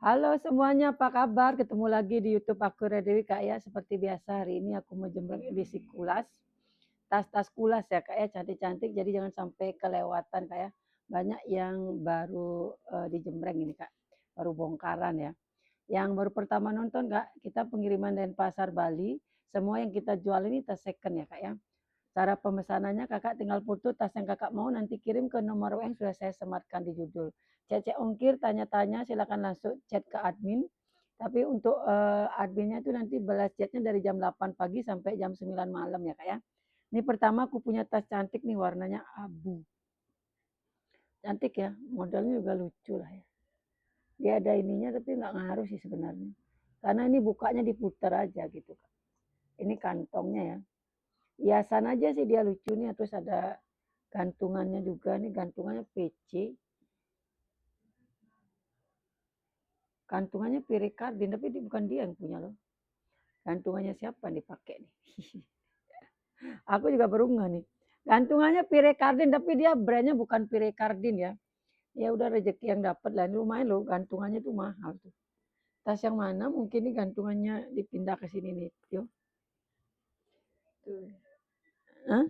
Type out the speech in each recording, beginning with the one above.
Halo semuanya, apa kabar? Ketemu lagi di YouTube aku Dewi Kak ya. Seperti biasa hari ini aku mau jembreng edisi kulas. Tas-tas kulas ya Kak ya, cantik-cantik. Jadi jangan sampai kelewatan Kak ya. Banyak yang baru dijembreng ini Kak. Baru bongkaran ya. Yang baru pertama nonton Kak, kita pengiriman Denpasar Bali. Semua yang kita jual ini tas second ya Kak ya. Cara pemesanannya kakak tinggal foto tas yang kakak mau nanti kirim ke nomor WA yang sudah saya sematkan di judul. Cek ongkir, tanya-tanya silakan langsung chat ke admin. Tapi untuk adminnya itu nanti balas chatnya dari jam 8 pagi sampai jam 9 malam ya kak ya. Ini pertama aku punya tas cantik nih warnanya abu. Cantik ya, modelnya juga lucu lah ya. Dia ada ininya tapi nggak ngaruh sih sebenarnya. Karena ini bukanya diputar aja gitu. Ini kantongnya ya. Hiasan aja sih dia lucu nih, terus ada gantungannya juga nih, gantungannya PC. Gantungannya Pirikardin, tapi bukan dia yang punya loh. Gantungannya siapa nih pakai nih? Aku juga baru nggak nih. Gantungannya Pirikardin, tapi dia brandnya bukan Pirikardin ya. Ya udah rezeki yang dapat lah. Ini lumayan loh, gantungannya tuh mahal tuh. Tas yang mana? Mungkin nih gantungannya dipindah ke sini nih. Yuk. Hah?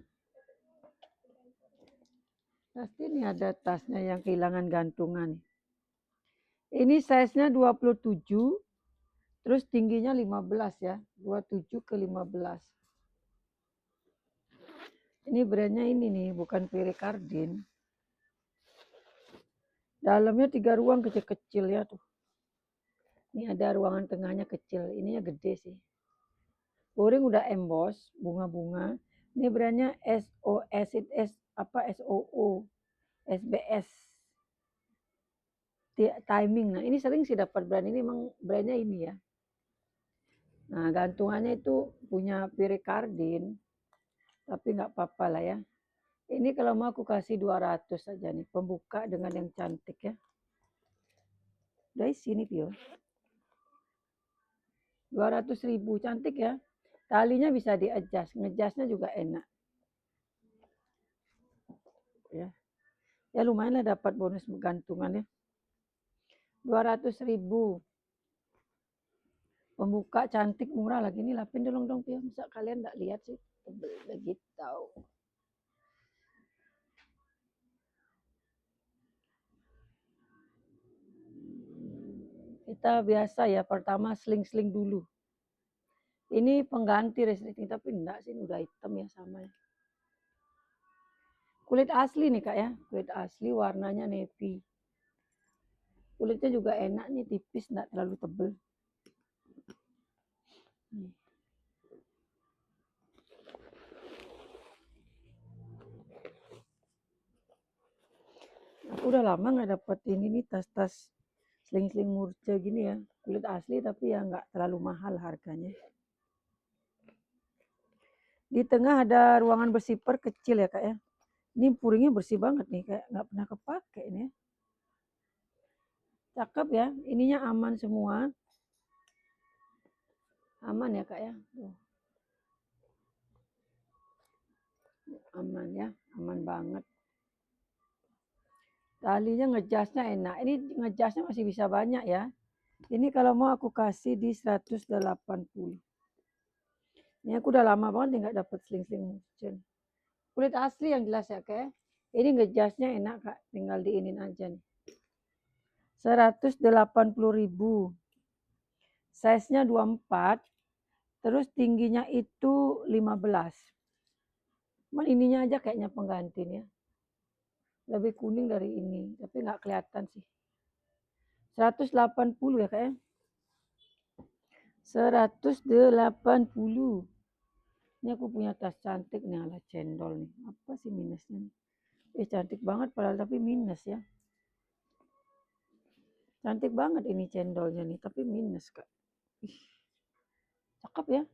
Pasti nih ada tasnya yang kehilangan gantungan. Ini size-nya 27, terus tingginya 15 ya. 27 ke 15. Ini brandnya ini nih, bukan Pirikardin. Dalamnya 3 ruang kecil-kecil ya tuh. Ini ada ruangan tengahnya kecil, ininya gede sih. Boring udah emboss, bunga-bunga. Ini brandnya SOS, apa SOO, SBS. Timing. Nah ini sering sih dapat brand ini, emang brandnya ini ya. Nah gantungannya itu punya Pirikardin, tapi nggak apa-apa lah ya. Ini kalau mau aku kasih 200 saja nih, pembuka dengan yang cantik ya. Dari sini Pio. 200.000, cantik ya. Talinya bisa di-adjust, ngejasnya juga enak. Ya, ya lumayan lah dapat bonus gantungan ya. 200.000. Pembuka cantik murah lagi nih, lapin dong Pio. Masa kalian nggak lihat sih? Begitu tahu. Kita biasa ya, pertama sling-sling dulu. Ini pengganti resleting, tapi enggak sih, udah hitam ya sama ya. Kulit asli nih kak ya, kulit asli warnanya navy. Kulitnya juga enak nih, tipis, enggak terlalu tebel. Nih. Aku udah lama nggak dapet ini nih tas-tas sling-sling murce gini ya. Kulit asli tapi ya nggak terlalu mahal harganya. Di tengah ada ruangan bersifar kecil ya kak ya. Ini puringnya bersih banget nih, kayak nggak pernah kepake ini ya. Cakep ya, ininya aman semua. Aman ya kak ya. Tuh. Aman ya, aman banget. Talinya ngejasnya enak. Ini ngejasnya masih bisa banyak ya. Ini kalau mau aku kasih di 180. Ini aku udah lama banget nggak dapet sling-sling motion. Kulit asli yang jelas ya kak. Ini ngejasnya enak kak. Tinggal diinin aja nih. 180.000. Size-nya 24. Terus tingginya itu 15. Cuman ininya aja kayaknya pengganti ya. Lebih kuning dari ini. Tapi nggak kelihatan sih. 180 ya kak. 180. Ini aku punya tas cantik nih ala cendol nih. Apa sih minusnya nih? Cantik banget padahal tapi minus ya. Cantik banget ini cendolnya nih tapi minus kak. Ih, cakep ya.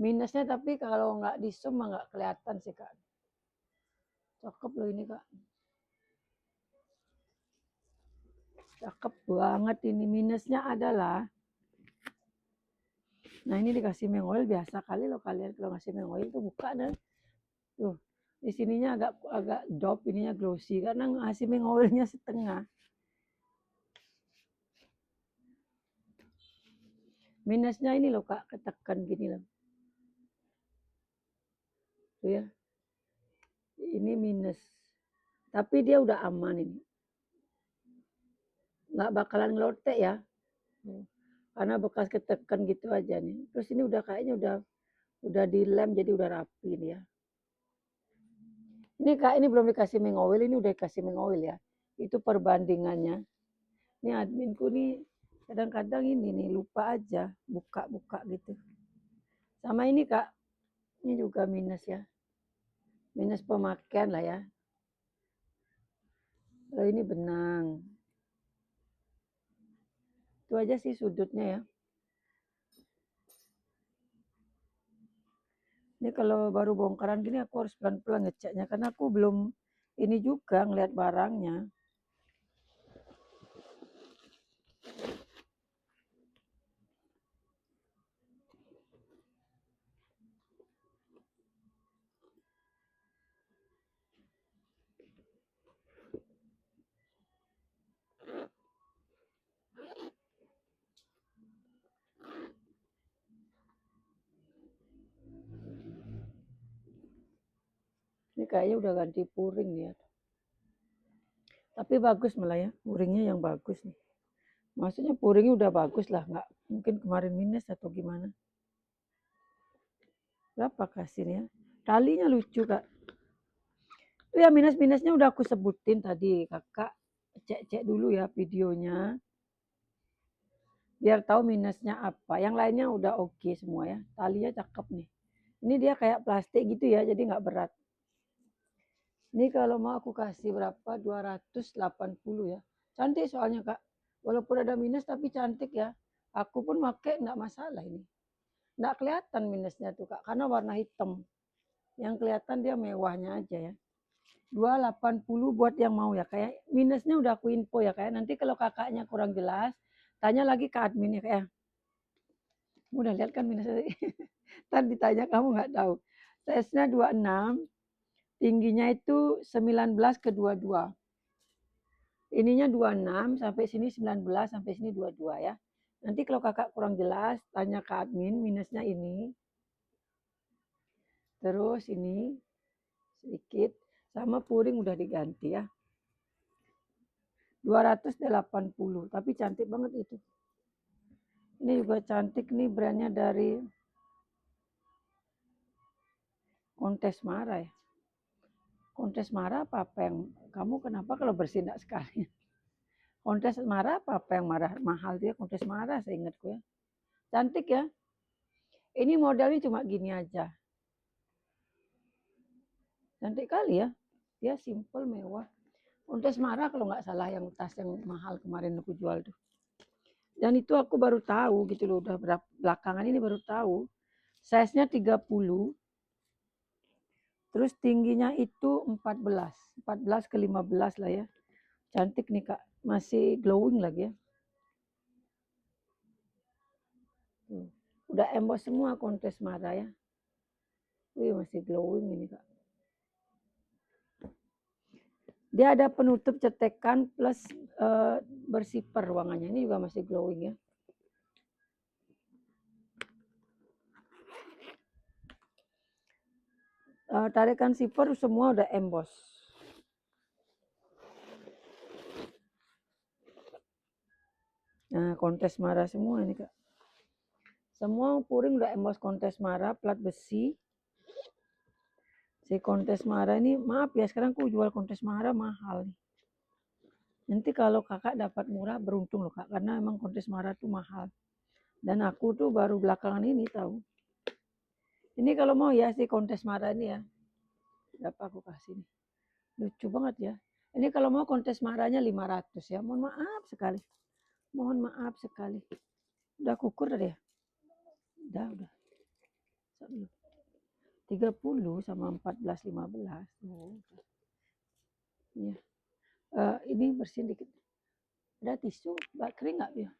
Minusnya tapi kalau nggak di zoom mah nggak kelihatan sih kak. Cakep loh ini kak. Cakep banget ini. Minusnya adalah, nah ini dikasih mengoil biasa kali loh kalian kalau ngasih mengoil tuh buka dan tuh di sininya agak dop, ininya glossy karena ngasih mengoilnya setengah. Minusnya ini loh Kak, ketekan gini loh. Tuh ya. Ini minus. Tapi dia udah aman ini. Nggak bakalan ngelotek ya. Karena bekas ketekan gitu aja nih. Terus ini udah kayaknya udah dilem jadi udah rapi nih ya. Ini Kak, ini belum dikasih mengoil, ini udah dikasih mengoil ya. Itu perbandingannya. Ini adminku nih kadang-kadang ini nih lupa aja buka-buka gitu. Sama ini Kak, ini juga minus ya. Minus pemakaian lah ya. Oh, ini benang. Itu aja sih sudutnya ya. Ini kalau baru bongkaran gini aku harus pelan-pelan ngeceknya karena aku belum ini juga ngeliat barangnya. Ini kayaknya udah ganti puring nih ya. Tapi bagus malah ya, puringnya yang bagus nih. Maksudnya puringnya udah bagus lah, nggak mungkin kemarin minus atau gimana. Berapa kasihnya? Talinya lucu Kak. Itu ya minus-minusnya udah aku sebutin tadi. Kakak cek-cek dulu ya videonya. Biar tahu minusnya apa. Yang lainnya udah oke semua ya. Talinya cakep nih. Ini dia kayak plastik gitu ya, jadi nggak berat. Ini kalau mau aku kasih berapa? 280 ya. Cantik soalnya Kak. Walaupun ada minus tapi cantik ya. Aku pun pakai nggak masalah ini. Nggak kelihatan minusnya tuh Kak. Karena warna hitam. Yang kelihatan dia mewahnya aja ya. 280 buat yang mau ya. Kayak minusnya udah aku info ya kayak. Nanti kalau kakaknya kurang jelas. Tanya lagi ke admin ya kayak. Udah lihat kan minusnya. Ntar ditanya kamu nggak tahu. Size-nya 26. Tingginya itu 19 ke 22. Ininya 26 sampai sini 19 sampai sini 22 ya. Nanti kalau kakak kurang jelas, tanya ke admin minusnya ini. Terus ini sedikit sama puring udah diganti ya. 280, tapi cantik banget itu. Ini juga cantik nih brandnya dari Kontes Mara ya. Kontes Mara apa yang kamu kenapa kalau bersinak sekali? Kontes Mara apa yang marah mahal dia Kontes Mara saya ingatku ya. Cantik ya. Ini modelnya cuma gini aja. Cantik kali ya. Dia simple mewah. Kontes Mara kalau nggak salah yang tas yang mahal kemarin aku jual tuh. Dan itu aku baru tahu gitu loh. Udah belakangan ini baru tahu. Size-nya 30. Terus tingginya itu 14. 14 ke 15 lah ya. Cantik nih Kak. Masih glowing lagi ya. Udah emboss semua Kontes Mara ya. Wih masih glowing ini Kak. Dia ada penutup cetekan plus bersifar ruangannya. Ini juga masih glowing ya. Tarikan zipper semua udah emboss. Nah, Kontes Mara semua ini Kak. Semua puring udah emboss Kontes Mara, plat besi. Si Kontes Mara ini, maaf ya sekarang aku jual Kontes Mara mahal nih. Nanti kalau kakak dapat murah beruntung loh Kak, karena emang Kontes Mara tuh mahal. Dan aku tuh baru belakangan ini tahu. Ini kalau mau ya si Kontes Mara ini ya. Berapa aku kasih nih. Lucu banget ya. Ini kalau mau Kontes Maranya 500 ya. Mohon maaf sekali. Mohon maaf sekali. Udah kukur tadi ya? Udah. 30 sama 14, 15. Oh. Ya. Ini bersihin dikit. Ada tisu, kering nggak ya?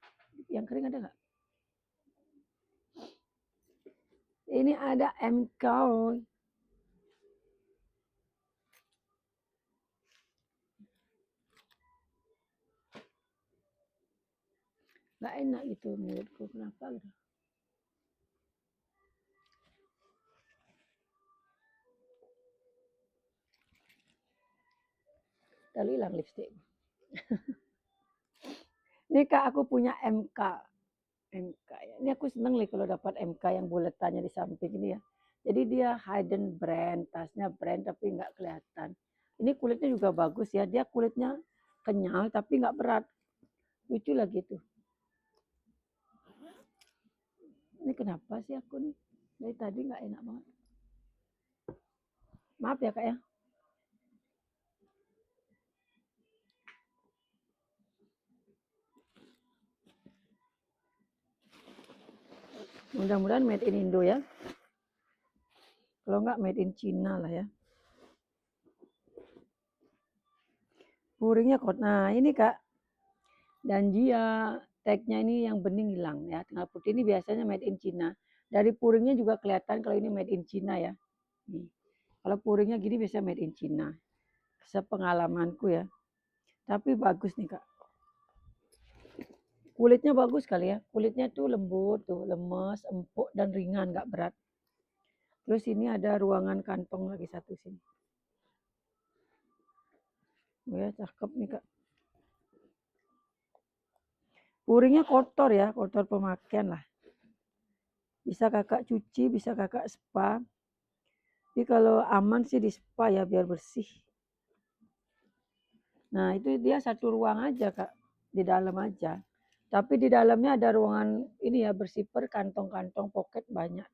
Yang kering ada nggak? Ini ada MK. Nggak enak gitu mulutku, kenapa gitu. Lalu hilang lipstick. Ini Kak, aku punya MK. MK ya. Ini aku seneng nih kalau dapat MK yang buletannya di samping ini ya. Jadi dia hidden brand, tasnya brand tapi nggak kelihatan. Ini kulitnya juga bagus ya. Dia kulitnya kenyal tapi nggak berat. Lucu lagi tuh. Ini kenapa sih aku nih? Dari tadi nggak enak banget. Maaf ya Kak ya. Mudah-mudahan made in Indo ya. Kalau nggak made in China lah ya. Puringnya kot. Nah ini Kak. Dan dia tagnya ini yang bening hilang ya. Tinggal putih ini biasanya made in China. Dari puringnya juga kelihatan kalau ini made in China ya. Nih. Kalau puringnya gini biasanya made in China. Sepengalamanku ya. Tapi bagus nih Kak. Kulitnya bagus kali ya. Kulitnya tuh lembut tuh, lemes, empuk dan ringan, nggak berat. Terus ini ada ruangan kantong lagi satu sini. Oh ya, cakep nih Kak. Puringnya kotor ya, kotor pemakaian lah. Bisa Kakak cuci, bisa Kakak spa. Tapi kalau aman sih di spa ya biar bersih. Nah itu dia satu ruang aja Kak, di dalam aja. Tapi di dalamnya ada ruangan ini ya bersifar kantong-kantong pocket banyak.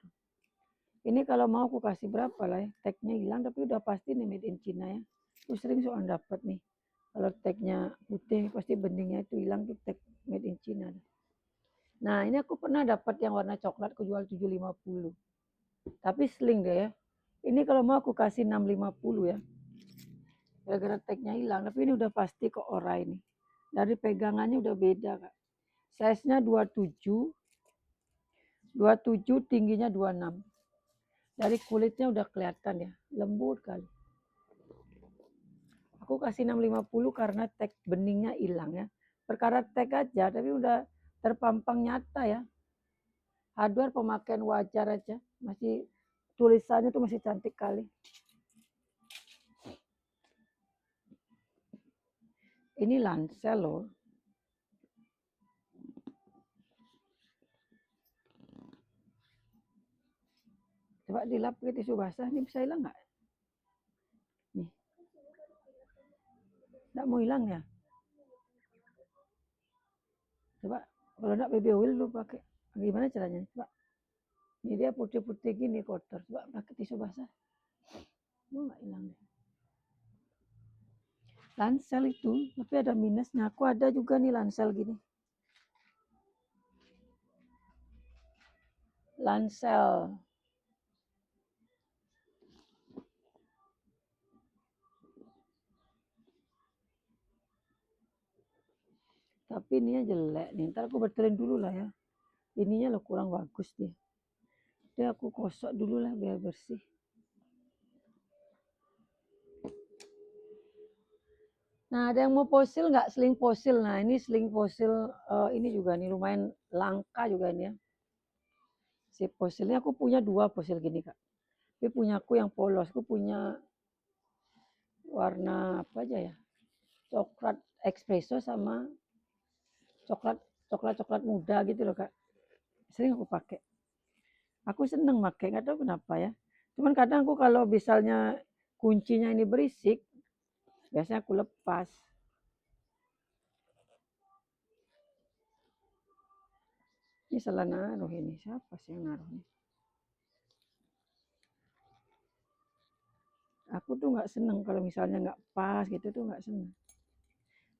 Ini kalau mau aku kasih berapa lah ya, tagnya hilang tapi udah pasti nih made in China ya. Aku sering soal dapat nih. Kalau tagnya putih pasti beningnya itu hilang tuh tag made in China. Nah ini aku pernah dapat yang warna coklat aku jual 750. Tapi sling deh ya. Ini kalau mau aku kasih 650 ya. Gara-gara tagnya hilang. Tapi ini udah pasti kok ora ini. Dari pegangannya udah beda Kak. Size-nya 27. 27 tingginya 26. Dari kulitnya udah kelihatan ya. Lembut kali. Aku kasih 650 karena tag beningnya hilang ya. Perkara tag aja tapi udah terpampang nyata ya. Hardware pemakaian wajar aja. Masih tulisannya tuh masih cantik kali. Ini Lancel loh. Coba dilap ke tisu basah, ini bisa hilang nggak? Nih, nggak mau hilang ya? Coba, kalau nggak baby oil lu pakai. Gimana caranya? Coba. Ini dia putih-putih gini kotor. Coba pakai tisu basah. Mau nggak hilang deh. Lancel itu, tapi ada minusnya. Aku ada juga nih Lancel gini. Lancel. Tapi ininya jelek nih. Ntar aku betulin dulu lah ya. Ininya lo kurang bagus dia. Jadi aku kosok dulu lah biar bersih. Nah ada yang mau fosil nggak? Sling fosil. Nah ini sling fosil ini juga nih lumayan langka juga ini ya. Si fosilnya aku punya 2 fosil gini Kak. Tapi punya aku yang polos. Aku punya warna apa aja ya? Coklat espresso sama coklat muda gitu loh Kak. Sering aku pakai. Aku seneng pakai, nggak tahu kenapa ya. Cuman kadang aku kalau misalnya kuncinya ini berisik, biasanya aku lepas. Ini salah naruh ini. Siapa sih yang naruh ini? Aku tuh nggak seneng kalau misalnya nggak pas gitu tuh nggak seneng.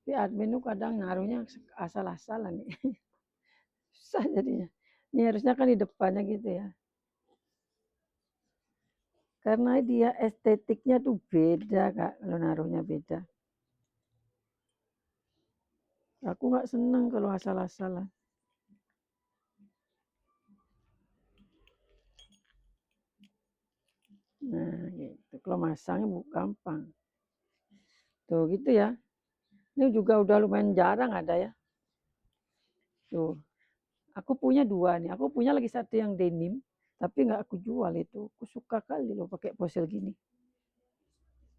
Tapi admin tuh kadang naruhnya asal-asalan nih. Susah jadinya. Ini harusnya kan di depannya gitu ya. Karena dia estetiknya tuh beda Kak, kalau naruhnya beda. Aku nggak seneng kalau asal-asalan. Nah gitu, kalau masangnya gampang. Tuh gitu ya. Ini juga udah lumayan jarang ada ya. Tuh, aku punya 2 nih. Aku punya lagi satu yang denim, tapi nggak aku jual itu. Aku suka kali loh pakai ponsel gini.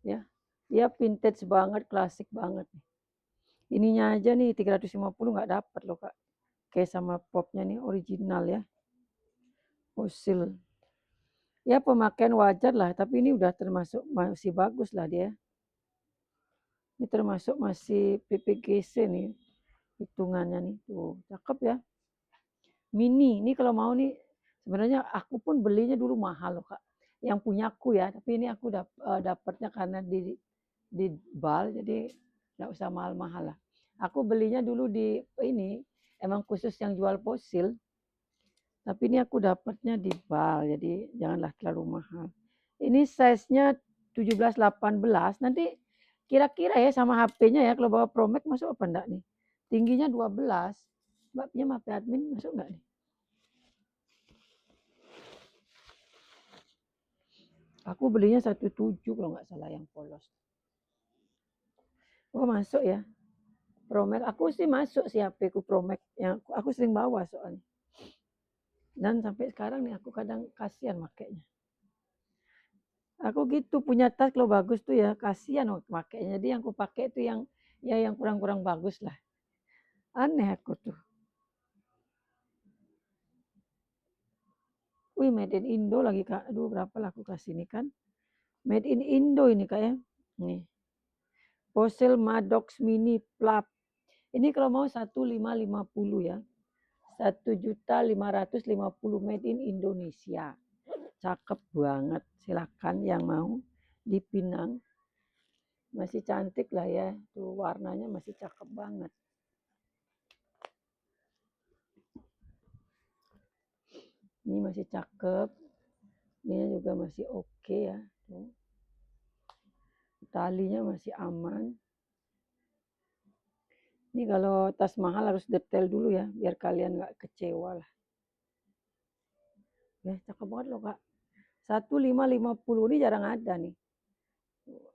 Ya, Dia vintage banget, klasik banget. Ininya aja nih 350 nggak dapat loh Kak. Kayak sama popnya nih original ya. Fosil. Ya pemakaian wajar lah, tapi ini udah termasuk masih bagus lah dia. Ini termasuk masih PPGC nih hitungannya nih. Tuh, cakep ya. Mini, ini kalau mau nih sebenarnya aku pun belinya dulu mahal loh Kak. Yang punya aku ya, tapi ini aku dapatnya karena di BAL jadi nggak usah mahal-mahal lah. Aku belinya dulu di ini emang khusus yang jual fosil, tapi ini aku dapatnya di BAL jadi janganlah terlalu mahal. Ini size-nya 17-18, nanti kira-kira ya sama HP-nya ya kalau bawa Pro Max masuk apa enggak nih? Tingginya 12, Mbak punya HP admin masuk enggak nih? Aku belinya 17 kalau nggak salah yang polos. Oh masuk ya. Pro Max, aku sih masuk sih HP ku Pro Max. Yang aku sering bawa soalnya. Dan sampai sekarang nih aku kadang kasihan makainya. Aku gitu punya tas kalau bagus tuh ya kasihan makainya. Jadi yang aku pakai itu yang ya yang kurang-kurang bagus lah. Aneh aku tuh. Wih made in Indo lagi Kak. Aduh berapa lah aku kasih ini kan. Made in Indo ini Kak ya. Nih. Fossil Maddox Mini Plap. Ini kalau mau 1550 ya. 1.550 made in Indonesia. Cakep banget. Silakan yang mau dipinang. Masih cantik lah ya. Tuh warnanya masih cakep banget. Ini masih cakep. Ini juga masih oke ya. Tuh. Talinya masih aman. Ini kalau tas mahal harus detail dulu ya. Biar kalian nggak kecewa lah. Ya cakep banget loh Kak. 1.550 ini jarang ada nih.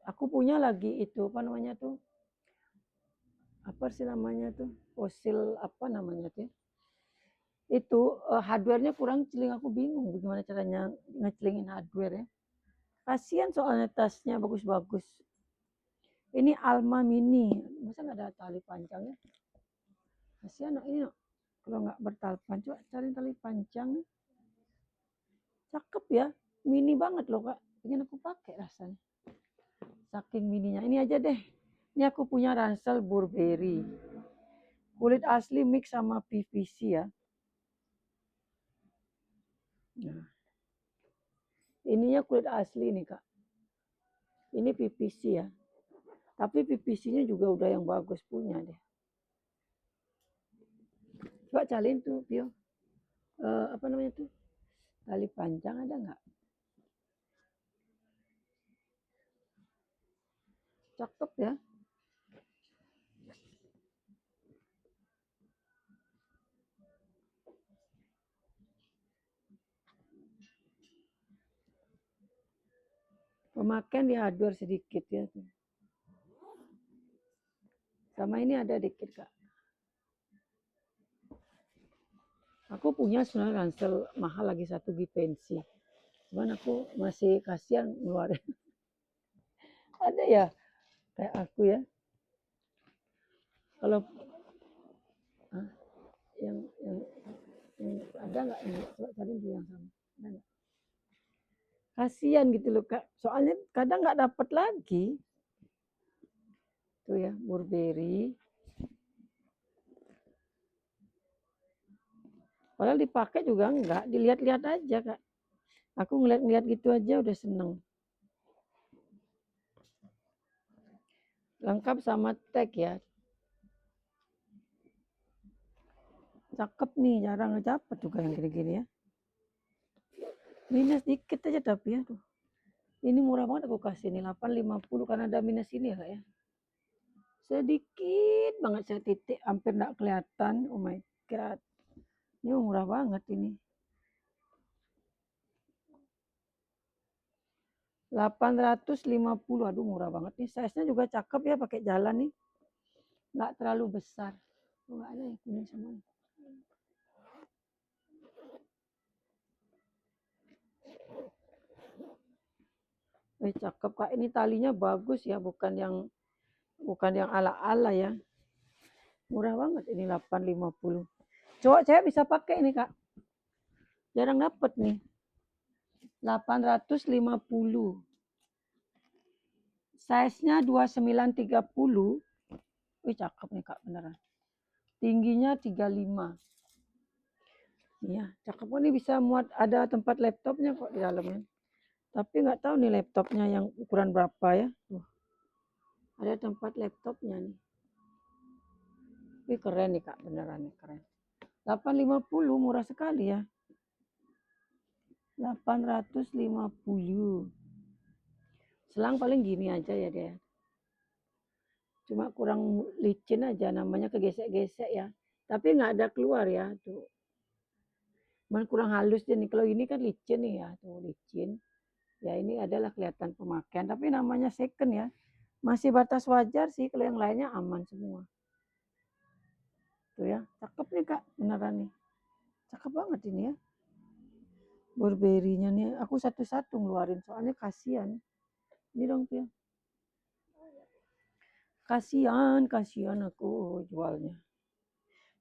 Aku punya lagi itu apa namanya tuh? Apa sih namanya tuh? Fosil apa namanya tuh? Itu hardware-nya kurang celing, aku bingung gimana caranya ngecelingin hardware ya. Kasihan soalnya tasnya bagus-bagus. Ini Alma Mini, masa nggak ada tali panjangnya? Kasihan ini kalau nggak bertali panjang, coba cari tali panjang. Cakep ya, mini banget loh Kak. Pengen aku pakai rasanya. Saking mininya. Ini aja deh. Ini aku punya ransel Burberry. Kulit asli mix sama PVC ya. Nah, ininya kulit asli nih Kak. Ini PVC ya. Tapi PVC-nya juga udah yang bagus punya deh. Coba cariin tuh, Pio. Apa namanya tuh? Tali panjang ada nggak? Cakep ya. Pemakaian di hardware sedikit ya. Sama ini ada dikit Kak. Aku punya sebenarnya ransel mahal lagi satu Givenchy. Cuman aku masih kasihan ngeluarin. Ada ya kayak aku ya. Kalau yang ada nggak ini? Coba cari dulu yang sama. Ada nggak? Kasihan gitu loh Kak. Soalnya kadang nggak dapat lagi. Tuh ya, Burberry. Padahal dipakai juga enggak, dilihat-lihat aja Kak. Aku ngeliat-ngeliat gitu aja udah seneng. Lengkap sama tag ya. Cakep nih, jarang dapet juga yang gini-gini ya. Minus dikit aja tapi ya tuh. Ini murah banget aku kasih nih 850 karena ada minus ini ya Kak ya. Sedikit banget saya titik, hampir enggak kelihatan. Oh my god. Ini murah banget ini. 850, aduh murah banget nih. Size-nya juga cakep ya pakai jalan nih. Nggak terlalu besar. Oh, nggak ada yang kuning sama ini. Cakep Kak, ini talinya bagus ya, bukan yang ala-ala ya. Murah banget ini 850. Cowok cewek bisa pakai ini Kak. Jarang dapet nih. 850. Size-nya 2930. Cakep nih Kak beneran. Tingginya 35. Iya, cakep. Ini bisa muat, ada tempat laptopnya kok di dalamnya. Tapi nggak tahu nih laptopnya yang ukuran berapa ya. Ada tempat laptopnya nih. Keren nih Kak, beneran nih keren. 850 murah sekali ya. 850. Selang paling gini aja ya dia. Cuma kurang licin aja, namanya kegesek-gesek ya. Tapi nggak ada keluar ya tuh. Cuman kurang halus dia nih. Kalau ini kan licin nih ya, tuh licin. Ya ini adalah kelihatan pemakaian. Tapi namanya second ya. Masih batas wajar sih. Kalau yang lainnya aman semua. Tuh ya, cakep nih Kak, beneran nih. Cakep banget ini ya. Burberry-nya nih, aku satu-satu ngeluarin soalnya kasihan. Ini dong tuh. Kasihan aku jualnya.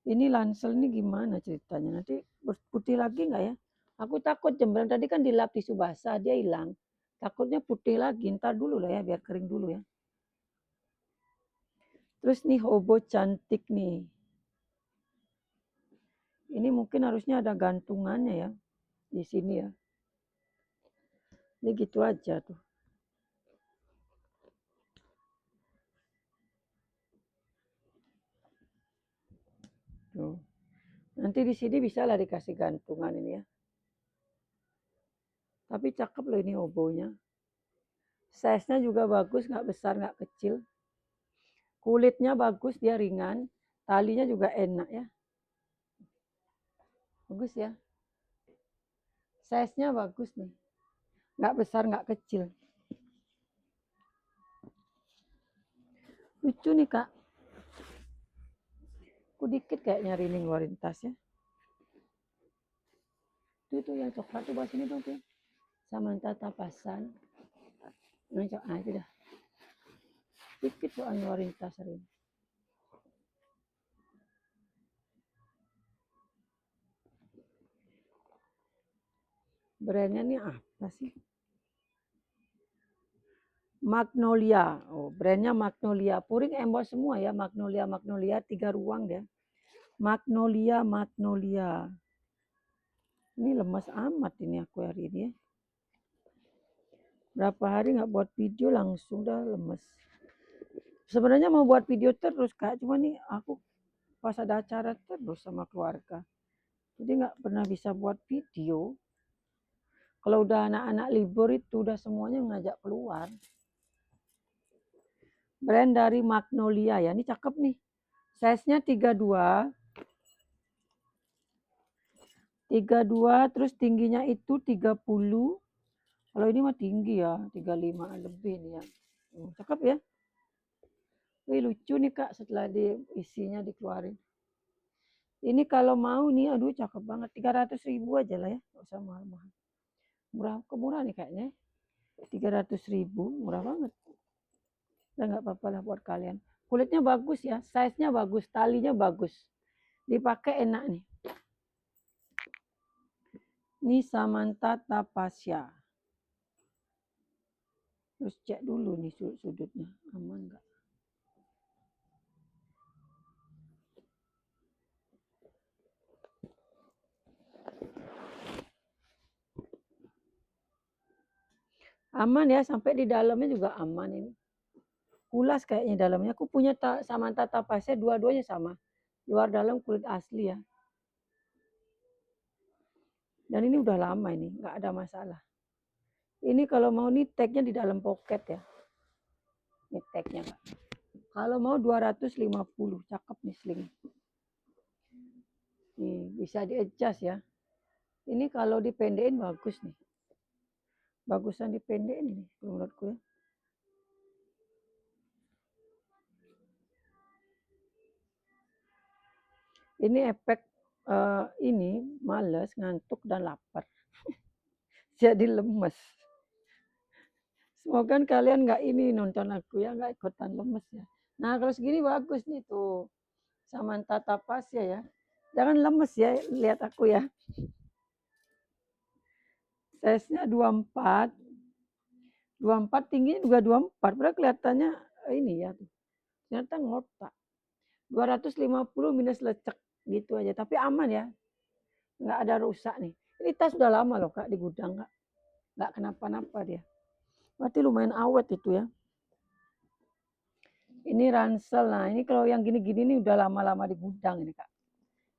Ini Lancel ini gimana ceritanya? Nanti putih lagi nggak ya? Aku takut jembran tadi kan dilap tisu basah, dia hilang. Takutnya putih lagi, ntar dulu lah ya, biar kering dulu ya. Terus nih hobo cantik nih. Ini mungkin harusnya ada gantungannya ya, di sini ya. Ini gitu aja tuh. Tuh. Nanti di sini bisa lah dikasih gantungan ini ya. Tapi cakep loh ini obonya. Size-nya juga bagus, nggak besar, nggak kecil. Kulitnya bagus, dia ringan. Talinya juga enak ya. Bagus ya. Size-nya bagus nih. Nggak besar, nggak kecil. Lucu nih Kak. Aku dikit kayak nyari nih ngeluarin tas ya. Itu yang coklat tuh bahas ini dong tuh. Samantha Tapasan. Nah, itu dah. Dikit tuh ngeluarin tas hari ini. Brandnya nih apa sih? Magnolia. Oh, brandnya Magnolia. Puring emboss semua ya. Magnolia. 3 ruang deh. Magnolia. Ini lemas amat ini aku hari ini ya. Berapa hari nggak buat video langsung dah lemes. Sebenarnya mau buat video terus Kak. Cuma nih aku pas ada acara terus sama keluarga. Jadi nggak pernah bisa buat video. Kalau udah anak-anak libur itu udah semuanya ngajak keluar. Brand dari Magnolia ya. Ini cakep nih. Size-nya 32. 32 terus tingginya itu 30. Kalau ini mah tinggi ya, 35 lebih nih ya. Cakep ya. Wih, lucu nih Kak setelah isinya dikeluarin. Ini kalau mau nih, aduh cakep banget. 300.000 aja lah ya. Nggak usah mahal-mahal. Murah nih kayaknya. 300.000, murah banget. Udah nggak apa-apa lah buat kalian. Kulitnya bagus ya, size-nya bagus, talinya bagus. Dipakai enak nih. Ini Samantha Tapasya. Terus cek dulu nih sudut-sudutnya, aman nggak? Aman ya, sampai di dalamnya juga aman ini. Kulas kayaknya dalamnya. Aku punya Samantha Tapasya, dua-duanya sama. Luar dalam kulit asli ya. Dan ini udah lama ini, nggak ada masalah. Ini kalau mau nih tagnya di dalam pocket ya. Ini tagnya Kak. Kalau mau 250, cakep nih sling. Nih, bisa di-adjust ya. Ini kalau dipendekin bagus nih. Bagusan dipendekin ini menurutku ya. Ini efek ini males, ngantuk dan lapar. Jadi lemes. Semoga kalian nggak ini nonton aku ya, nggak ikutan lemes ya. Nah kalau segini bagus nih tuh. Samantha Tapasya ya. Jangan lemes ya, lihat aku ya. Size-nya 24. 24 tingginya juga 24. Padahal kelihatannya ini ya. Ternyata ngotak. 250 minus lecek gitu aja. Tapi aman ya. Nggak ada rusak nih. Ini tas sudah lama loh Kak di gudang Kak. Nggak kenapa-napa dia. Berarti lumayan awet itu ya. Ini ransel. Nah ini kalau yang gini-gini nih udah lama-lama di gudang ini Kak.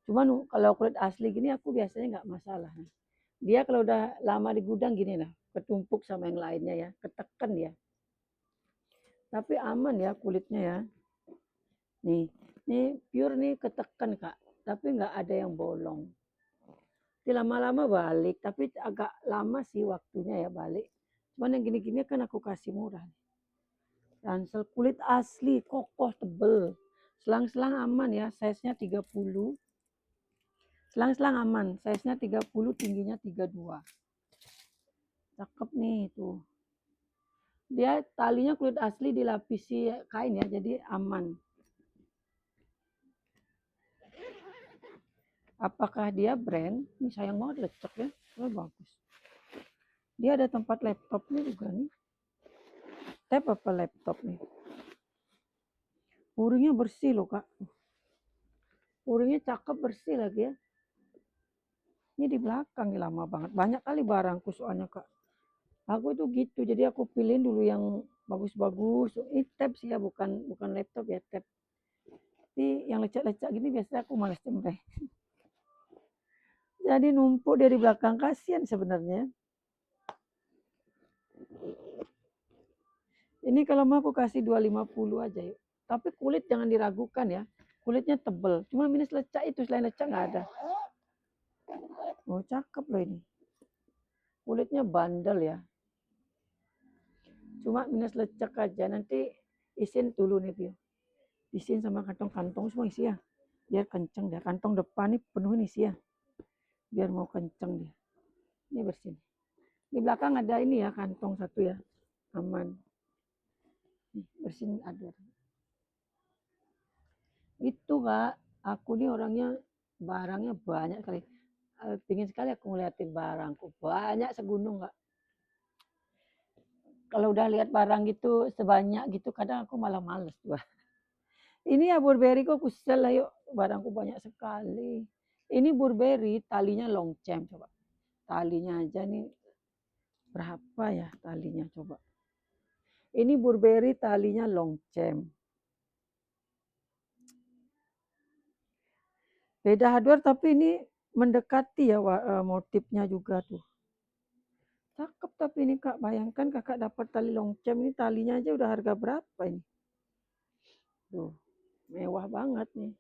Cuman kalau kulit asli gini aku biasanya nggak masalah. Dia kalau udah lama di gudang gini lah, ketumpuk sama yang lainnya ya, ketekan ya. Tapi aman ya kulitnya ya. Nih, ini pure nih ketekan Kak, tapi nggak ada yang bolong. Nanti lama-lama balik, tapi agak lama sih waktunya ya balik. Cuman yang gini-gini kan aku kasih murah. Ransel kulit asli, kokoh, tebel. Selang-selang aman ya, size-nya 30. Selang-selang aman, size-nya 30, tingginya 32. Cakep nih tuh. Dia talinya kulit asli dilapisi kain ya, jadi aman. Apakah dia brand? Ini sayang banget lecek ya, oh, bagus. Dia ada tempat laptopnya juga nih. Tab apa laptop nih? Puringnya bersih loh kak. Puringnya cakep bersih lagi ya. Ini di belakang nih lama banget. Banyak kali barangku soalnya kak. Aku itu gitu, jadi aku pilihin dulu yang bagus-bagus. Ini tab sih ya, bukan laptop ya, tab. Tapi yang lecak-lecak gini biasanya aku malas cempreng. Jadi numpuk dari belakang, kasihan sebenarnya. Ini kalau mau aku kasih 250 aja yuk. Tapi kulit jangan diragukan ya. Kulitnya tebel. Cuma minus lecak itu, selain lecak nggak ada. Oh cakep loh ini. Kulitnya bandel ya. Cuma minus lecak aja. Nanti isin dulu nih Bio. Isin sama kantong-kantong semua isi ya. Biar kenceng dia. Kantong depan nih penuhin isi ya. Biar mau kenceng dia. Ini bersih. Di belakang ada ini ya, kantong satu ya. Aman. Nih, bersihin ada. Itu kak, aku nih orangnya barangnya banyak kali. Pingin sekali aku ngeliatin barangku. Banyak segunung kak. Kalau udah lihat barang gitu sebanyak gitu kadang aku malah males tuh. Ini ya Burberry kok kusel lah yuk. Barangku banyak sekali. Ini Burberry talinya long chain coba. Talinya aja nih berapa ya talinya coba. Ini Burberry talinya long chain. Beda hardware tapi ini mendekati ya motifnya juga tuh. Cakep tapi ini kak, bayangkan kakak dapat tali long chain ini talinya aja udah harga berapa ini. Tuh, mewah banget nih.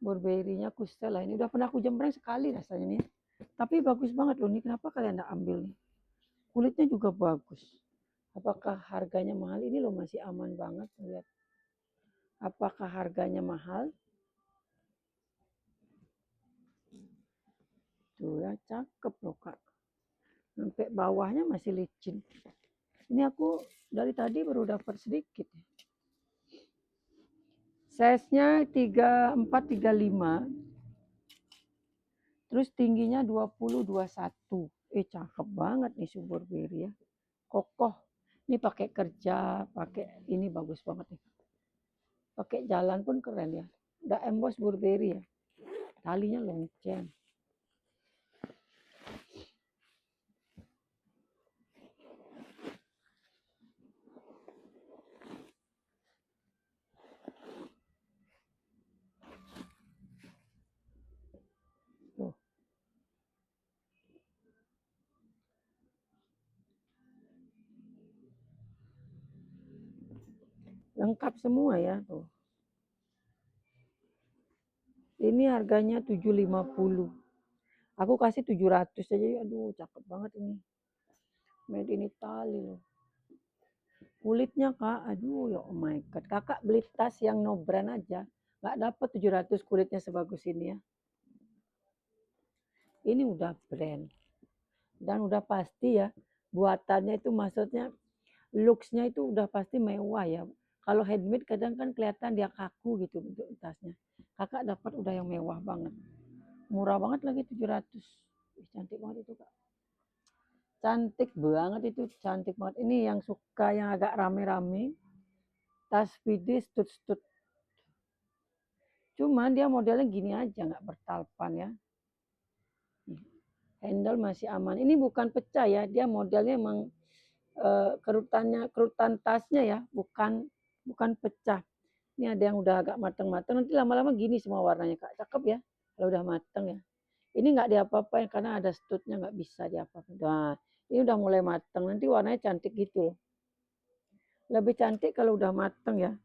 Burberry-nya kustel lah ini udah pernah aku jembreng sekali rasanya nih. Tapi bagus banget loh, ini kenapa kalian enggak ambil nih? Kulitnya juga bagus. Apakah harganya mahal? Ini loh masih aman banget lihat. Apakah harganya mahal? Tuh ya, cakep loh kak. Sampai bawahnya masih licin. Ini aku dari tadi baru dapat sedikit. Size-nya 34, 35. Terus tingginya 20, 21. Cakep banget nih si Burberry ya. Kokoh. Ini pakai kerja, pakai ini bagus banget nih. Pakai jalan pun keren ya. Udah emboss Burberry ya. Talinya long chain. Tuh. Lengkap semua ya tuh. Ini harganya 750. Aku kasih 700 aja. Aduh, cakep banget ini. Made in Italy loh. Kulitnya kak, aduh ya oh my god. Kakak beli tas yang no brand aja. Nggak dapat 700 kulitnya sebagus ini ya. Ini udah brand. Dan udah pasti ya. Buatannya itu maksudnya looks-nya itu udah pasti mewah ya. Kalau handmade kadang kan kelihatan dia kaku gitu bentuk tasnya. Kakak dapat udah yang mewah banget. Murah banget lagi 700. Cantik banget itu Kak. Cantik banget itu, cantik banget. Ini yang suka yang agak rame-rame. Tas Vidi stut-stut. Cuman dia modelnya gini aja, nggak bertalpan ya. Handle masih aman. Ini bukan pecah ya, dia modelnya emang kerutan tasnya ya, bukan pecah. Ini ada yang udah agak matang-matang, nanti lama-lama gini semua warnanya Kak. Cakep ya, kalau udah matang ya. Ini nggak diapa-apain karena ada stutnya, nggak bisa diapa-apain. Nah, ini udah mulai matang, nanti warnanya cantik gitu loh. Lebih cantik kalau udah matang ya.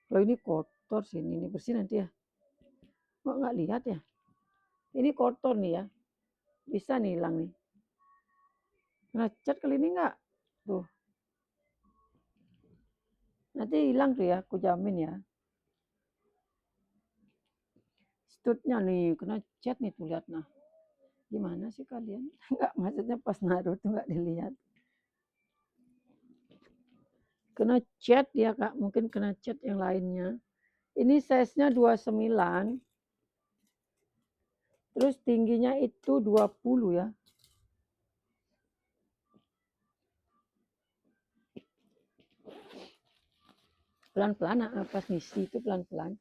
Kalau ini kotor sih, ini bersih nanti ya. Kok nggak lihat ya? Ini kotor nih ya. Bisa nih hilang nih. Kena cat kali ini nggak? Tuh. Nanti hilang tuh ya, aku jamin ya. Stutnya nih, kena cat nih tuh lihat nah. Gimana sih kalian? Enggak, maksudnya pas naruh tuh nggak dilihat. Kena cat ya Kak, mungkin kena cat yang lainnya. Ini size-nya 29. Terus tingginya itu 20 ya. Pelan-pelan pas ngisi itu pelan-pelan.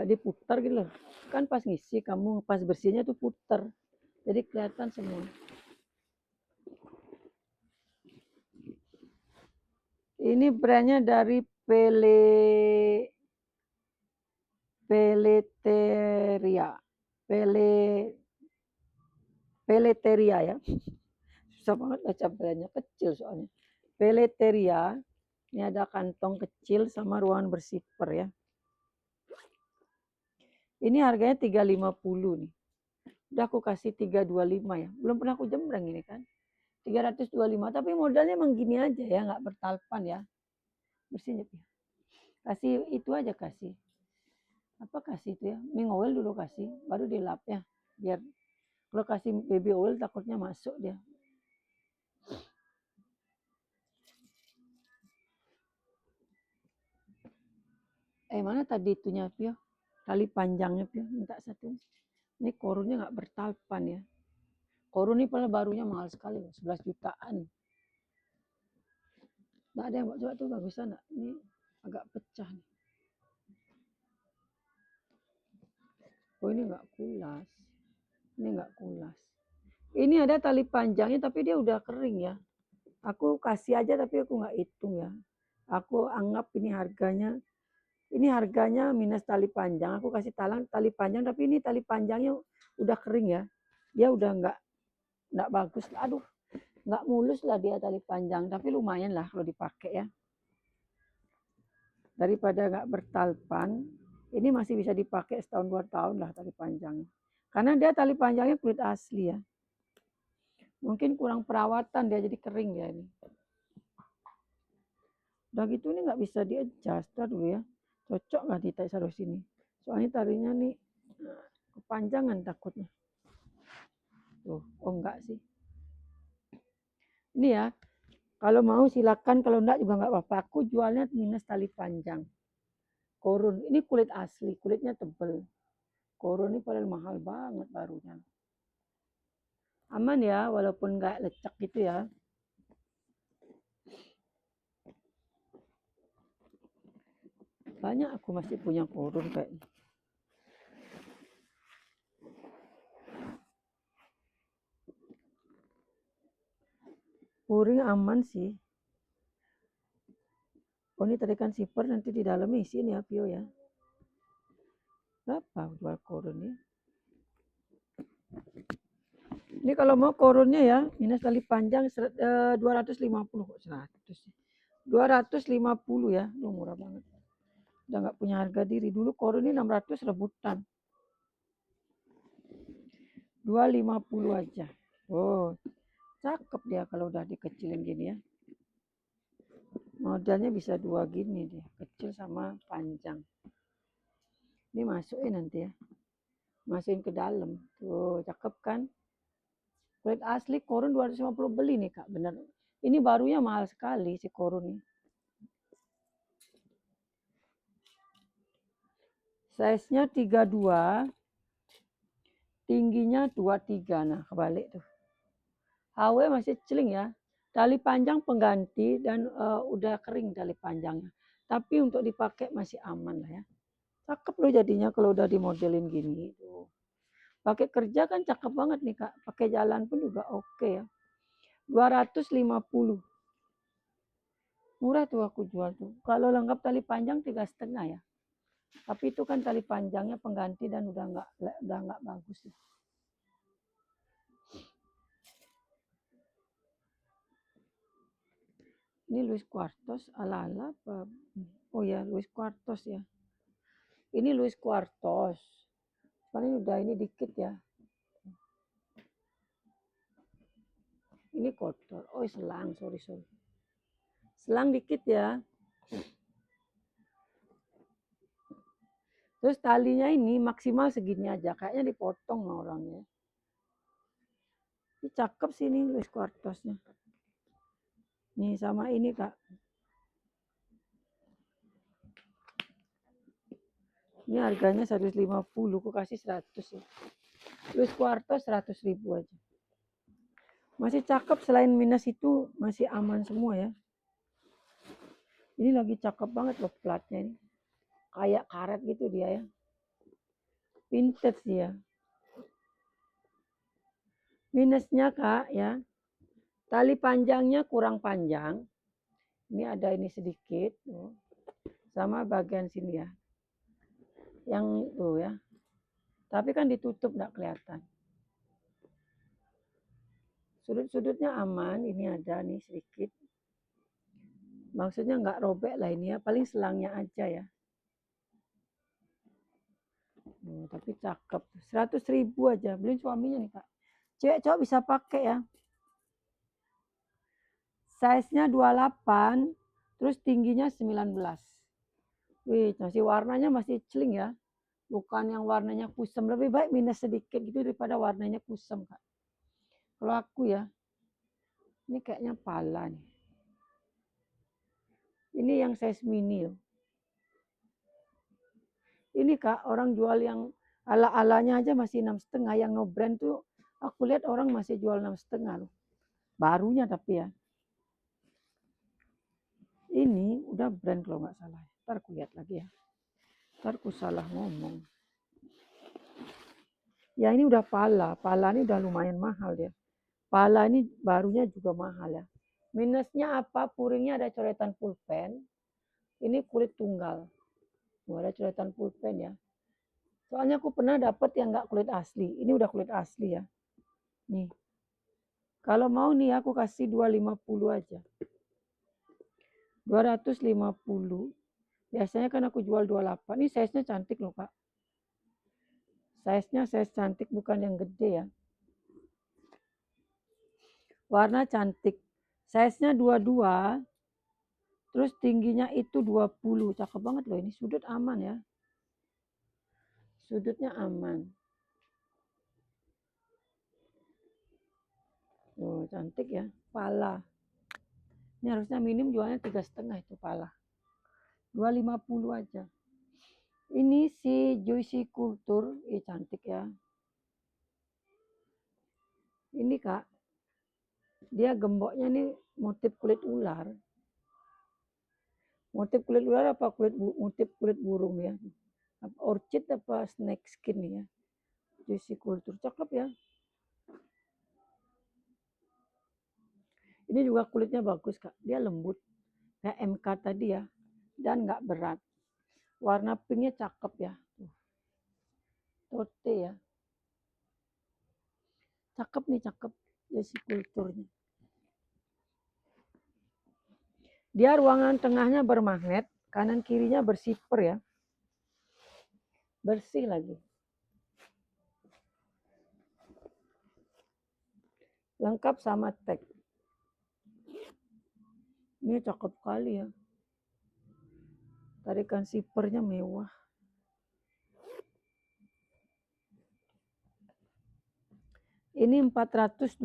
Diputar gitu loh. Kan pas ngisi kamu pas bersihnya tuh putar. Jadi kelihatan semua. Ini brandnya dari Peleteria. Peleteria ya. Susah banget baca brandnya, kecil soalnya. Peleteria. Ini ada kantong kecil sama ruangan bersifar ya. Ini harganya 350 nih. Udah aku kasih 325 ya. Belum pernah aku jembreng ini kan. 325 tapi modalnya emang gini aja ya, nggak bertalpan ya. Bersihnya ya. Kasih itu aja kasih. Apa kasih itu ya? Ming oil dulu kasih, baru dilap ya. Biar kalau kasih baby oil takutnya masuk dia. Mana tadi itunya Pio? Tali panjangnya Pio, minta satu. Ini korunnya nggak bertalpan ya. Korun ini padahal barunya mahal sekali, 11 jutaan. Nggak ada yang coba tuh bagusan nggak? Ini agak pecah nih. Oh ini nggak kulas. Ini nggak kulas. Ini ada tali panjangnya tapi dia udah kering ya. Aku kasih aja tapi aku nggak hitung ya. Aku anggap ini harganya minus tali panjang. Aku kasih tali panjang tapi ini tali panjangnya udah kering ya. Dia udah nggak bagus. Aduh, nggak mulus lah dia tali panjang tapi lumayan lah kalau dipakai ya. Daripada nggak bertalpan, ini masih bisa dipakai setahun 2 tahun lah tali panjangnya. Karena dia tali panjangnya kulit asli ya. Mungkin kurang perawatan dia jadi kering ya ini. Udah gitu ini nggak bisa di-adjust dulu ya. Cocok nggak ditaruh sini? Soalnya tarinya nih kepanjangan takutnya. Tuh, oh enggak sih. Ini ya, kalau mau silakan, kalau enggak juga nggak apa-apa. Aku jualnya minus tali panjang. Korun, ini kulit asli, kulitnya tebel. Korun ini padahal mahal banget barunya. Aman ya, walaupun nggak lecek gitu ya. Banyak aku masih punya korun kayaknya. Puring aman sih. Oh ini tarikan zipper nanti di dalam isi ini ya Pio ya. Berapa jual korun ya? Ini kalau mau korunnya ya, minus tali panjang 250 kok 100. 250 ya, murah banget. Udah nggak punya harga diri. Dulu korun ini 600 rebutan. 250 aja. Oh, cakep dia kalau udah dikecilin gini ya. Modelnya bisa dua gini dia, kecil sama panjang. Ini masukin nanti ya. Masukin ke dalam. Tuh, cakep kan? Kulit asli korun 250 beli nih Kak, bener. Ini barunya mahal sekali si Korun ini. Size-nya 32, tingginya 23. Nah, kebalik tuh. HW masih celing ya. Tali panjang pengganti dan udah kering tali panjangnya. Tapi untuk dipakai masih aman lah ya. Cakep loh jadinya kalau udah dimodelin gini. Tuh. Pakai kerja kan cakep banget nih Kak. Pakai jalan pun juga oke ya. 250. Murah tuh aku jual tuh. Kalau lengkap tali panjang 3,5 ya. Tapi itu kan tali panjangnya pengganti dan udah nggak bagus ya. Ini Louis Quartos ala-ala apa? Oh ya, Louis Quartos ya. Ini Louis Quartos. Paling udah ini dikit ya. Ini kotor. Oh, selang, sorry. Selang dikit ya. Terus talinya ini maksimal segini aja. Kayaknya dipotong sama orangnya. Ini cakep sih ini Louis Quartosnya. Nih sama ini Kak. Ini harganya 150, aku kasih 100 ya. Louis Quartos 100.000 aja. Masih cakep, selain minus itu masih aman semua ya. Ini lagi cakep banget loh platnya ini. Kayak karet gitu dia ya. Vintage dia. Minusnya Kak ya. Tali panjangnya kurang panjang. Ini ada ini sedikit. Sama bagian sini ya. Yang itu ya. Tapi kan ditutup nggak kelihatan. Sudut-sudutnya aman. Ini ada nih sedikit. Maksudnya nggak robek lah ini ya. Paling selangnya aja ya. Tapi cakep. 100.000 aja. Beliin suaminya nih Kak. Cewek cowok bisa pakai ya. Size-nya 28. Terus tingginya 19. Wih, masih warnanya masih celing ya. Bukan yang warnanya kusam. Lebih baik minus sedikit gitu daripada warnanya kusam Kak. Kalau aku ya. Ini kayaknya pala nih. Ini yang size mini loh. Ini Kak, orang jual yang ala-alanya aja masih 6,5. Yang no brand tuh aku lihat orang masih jual 6,5 loh. Barunya tapi ya. Ini udah brand kalau nggak salah. Ntar aku lihat lagi ya. Ntar aku salah ngomong. Ya ini udah pala. Pala ini udah lumayan mahal ya. Pala ini barunya juga mahal ya. Minusnya apa? Puringnya ada coretan pulpen. Ini kulit tunggal. Ada coretan pulpen ya. Soalnya aku pernah dapat yang nggak kulit asli. Ini udah kulit asli ya. Nih. Kalau mau nih aku kasih 250 aja. 250. Biasanya kan aku jual 28. Ini size-nya cantik loh, Kak. Size-nya size cantik bukan yang gede ya. Warna cantik. Size-nya 22. Terus tingginya itu 20. Cakep banget loh ini. Sudut aman ya. Sudutnya aman. Oh, cantik ya. Pala. Ini harusnya minim jualnya 3,5 itu pala. 250 aja. Ini si Juicy Culture. Cantik ya. Ini Kak. Dia gemboknya nih motif kulit ular. Motif kulit ular apa motif kulit burung ya. Orchid apa snake skin ya. Juicy Culture. Cakep ya. Ini juga kulitnya bagus Kak. Dia lembut. Kayak MK tadi ya. Dan nggak berat. Warna pinknya cakep ya. Tote ya. Cakep nih, cakep. Juicy Culture-nya. Dia ruangan tengahnya bermagnet. Kanan kirinya bersiper ya. Bersih lagi. Lengkap sama tag. Ini cakep kali ya. Tarikan sipernya mewah. Ini 425.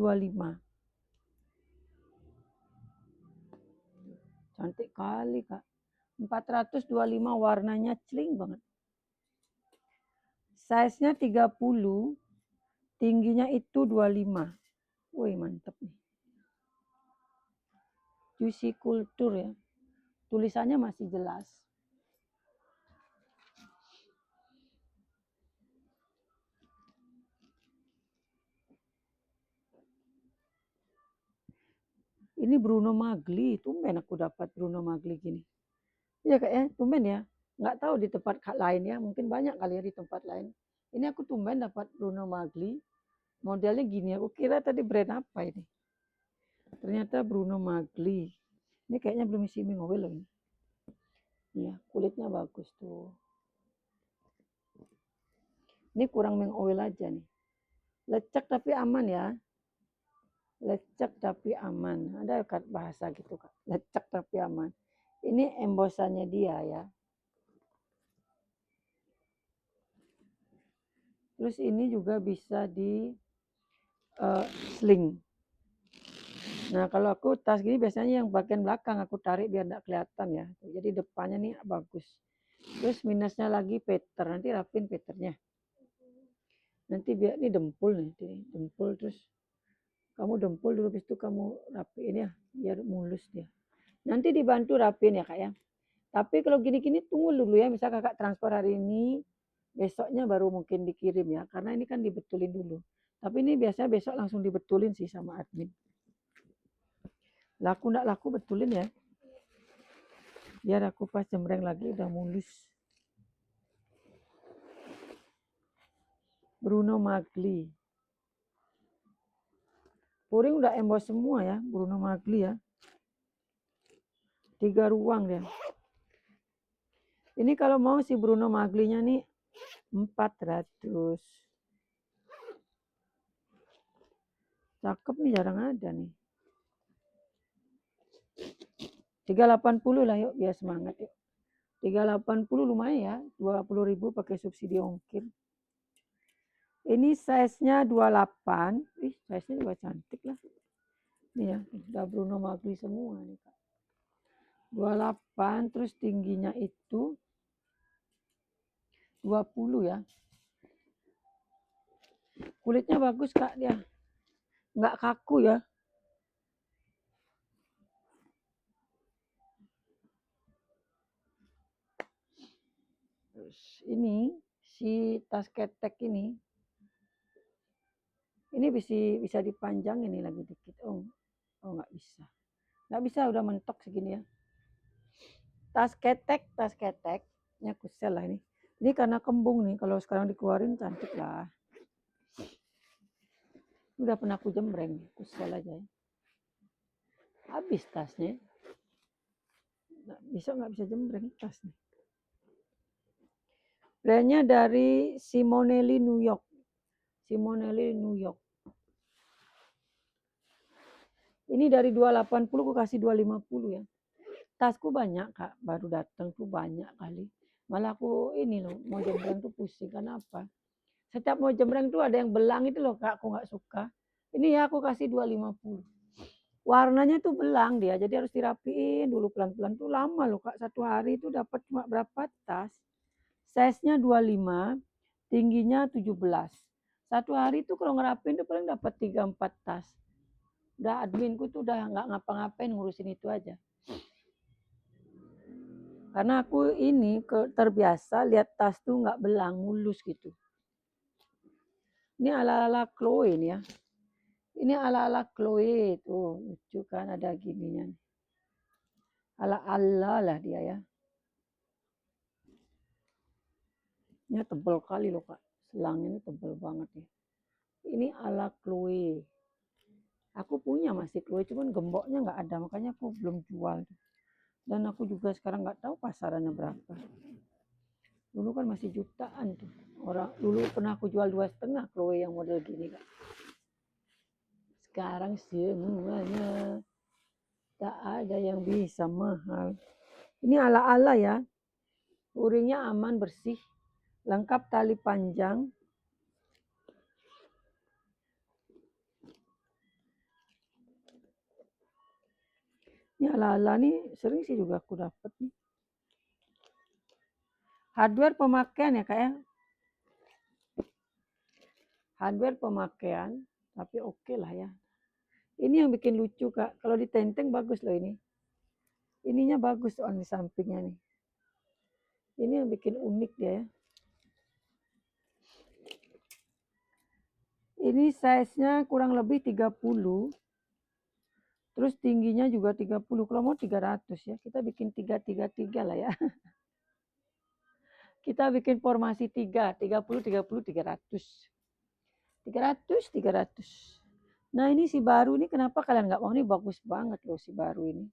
kali Kak. 425 warnanya celing banget. Size-nya 30, tingginya itu 25. Wih mantep nih. Juicy Culture ya. Tulisannya masih jelas. Ini Bruno Magli, tumben aku dapat Bruno Magli gini. Iya Kak ya, tumben ya. Nggak tahu di tempat lain ya, mungkin banyak kali ya di tempat lain. Ini aku tumben dapat Bruno Magli. Modelnya gini, aku kira tadi brand apa ini. Ternyata Bruno Magli. Ini kayaknya belum isi minggu loh ini. Iya, kulitnya bagus tuh. Ini kurang mengoil aja nih. Lecek tapi aman ya. Lecek tapi aman. Ada bahasa gitu Kak. Lecek tapi aman. Ini embosannya dia ya. Terus ini juga bisa di sling. Nah kalau aku tas gini biasanya yang bagian belakang aku tarik biar tidak kelihatan ya. Jadi depannya nih bagus. Terus minusnya lagi peter. Nanti rapin peternya. Nanti biar ini dempul nih. Dempul terus kamu dempul dulu, habis itu kamu rapiin ya, biar mulus dia. Nanti dibantu rapiin ya Kak ya. Tapi kalau gini-gini tunggu dulu ya, misal Kakak transfer hari ini, besoknya baru mungkin dikirim ya, karena ini kan dibetulin dulu. Tapi ini biasanya besok langsung dibetulin sih sama admin. Laku ndak laku betulin ya. Biar aku pas jembreng lagi udah mulus. Bruno Magli. Puring udah embos semua ya, Bruno Magli ya. 3 ruang dia. Ini kalau mau si Bruno Maglinya nih 400. Cakep nih, jarang ada nih. 380 lah yuk, biar semangat yuk. 380 lumayan ya, 20.000 pakai subsidi ongkir. Ini size-nya 28. Ih, size-nya juga cantik lah. Ini ya, udah Bruno Magli semua nih Kak. 28, terus tingginya itu 20 ya. Kulitnya bagus Kak dia. Nggak kaku ya. Terus ini si tas ketek ini bisa dipanjang ini lagi dikit. Oh nggak bisa. Nggak bisa, udah mentok segini ya. Tas ketek. Ini aku sel lah ini. Ini karena kembung nih, kalau sekarang dikeluarin cantik lah. Udah pernah aku jembreng, aku sel aja ya. Habis tasnya. Nggak bisa jembreng tasnya. Brandnya dari Simonelli New York. Simonelli New York. Ini dari 280 aku kasih 250 ya. Tasku banyak Kak, baru datang tuh banyak kali. Malah aku ini loh, mau jembreng tuh pusing. Kenapa? Setiap mau jembreng tuh ada yang belang itu loh Kak, aku nggak suka. Ini ya aku kasih 250. Warnanya tuh belang dia, jadi harus dirapiin dulu pelan-pelan tuh lama loh Kak. 1 hari itu dapat cuma berapa tas? Size-nya 25, tingginya 17. 1 hari tuh kalau ngerapin tuh paling dapat 3-4 tas. Udah adminku tuh udah nggak ngapa-ngapain ngurusin itu aja. Karena aku ini terbiasa lihat tas tuh nggak belang, mulus gitu. Ini ala-ala Chloe nih ya. Ini ala-ala Chloe tuh, lucu kan ada gininya. Ala-ala lah dia ya. Ini tebal kali loh Kak. Selangnya ini tebal banget ya. Ini ala Chloe. Aku punya masih Chloe, cuman gemboknya nggak ada, makanya aku belum jual. Dan aku juga sekarang nggak tahu pasarannya berapa. Dulu kan masih jutaan tuh. Dulu pernah aku jual 2,5 Chloe yang model gini Kak. Sekarang semuanya tak ada yang bisa mahal. Ini ala-ala ya. Puringnya aman, bersih. Lengkap tali panjang. Ini ala-ala nih sering sih juga aku dapat nih. Hardware pemakaian ya Kak ya. Hardware pemakaian, tapi oke lah ya. Ini yang bikin lucu Kak. Kalau ditenteng bagus loh ini. Ininya bagus soal di sampingnya nih. Ini yang bikin unik dia ya. Ini size-nya kurang lebih 30. Terus tingginya juga 30. Kalau mau 300 ya. Kita bikin 333 lah ya. Kita bikin formasi 3, 30, 30, 300. 300, 300. Nah ini si baru ini kenapa kalian nggak mau? Ini bagus banget loh si baru ini.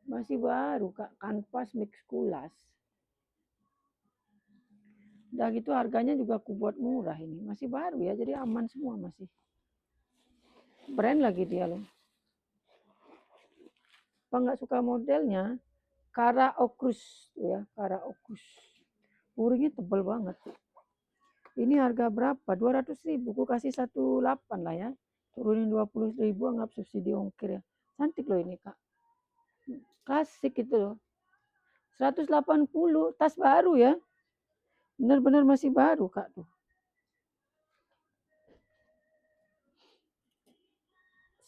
Masih baru Kak, kanvas mix kulas. Udah gitu harganya juga aku buat murah ini. Masih baru ya, jadi aman semua masih. Brand lagi dia loh. Apa nggak suka modelnya? Kara Okrus ya, Kara Okrus. Uringnya tebal banget. Ini harga berapa? 200.000. Aku kasih 18 lah ya. Turunin 20.000 anggap subsidi ongkir ya. Cantik loh ini Kak. Klasik itu loh. 180 tas baru ya. Benar-benar masih baru Kak tuh.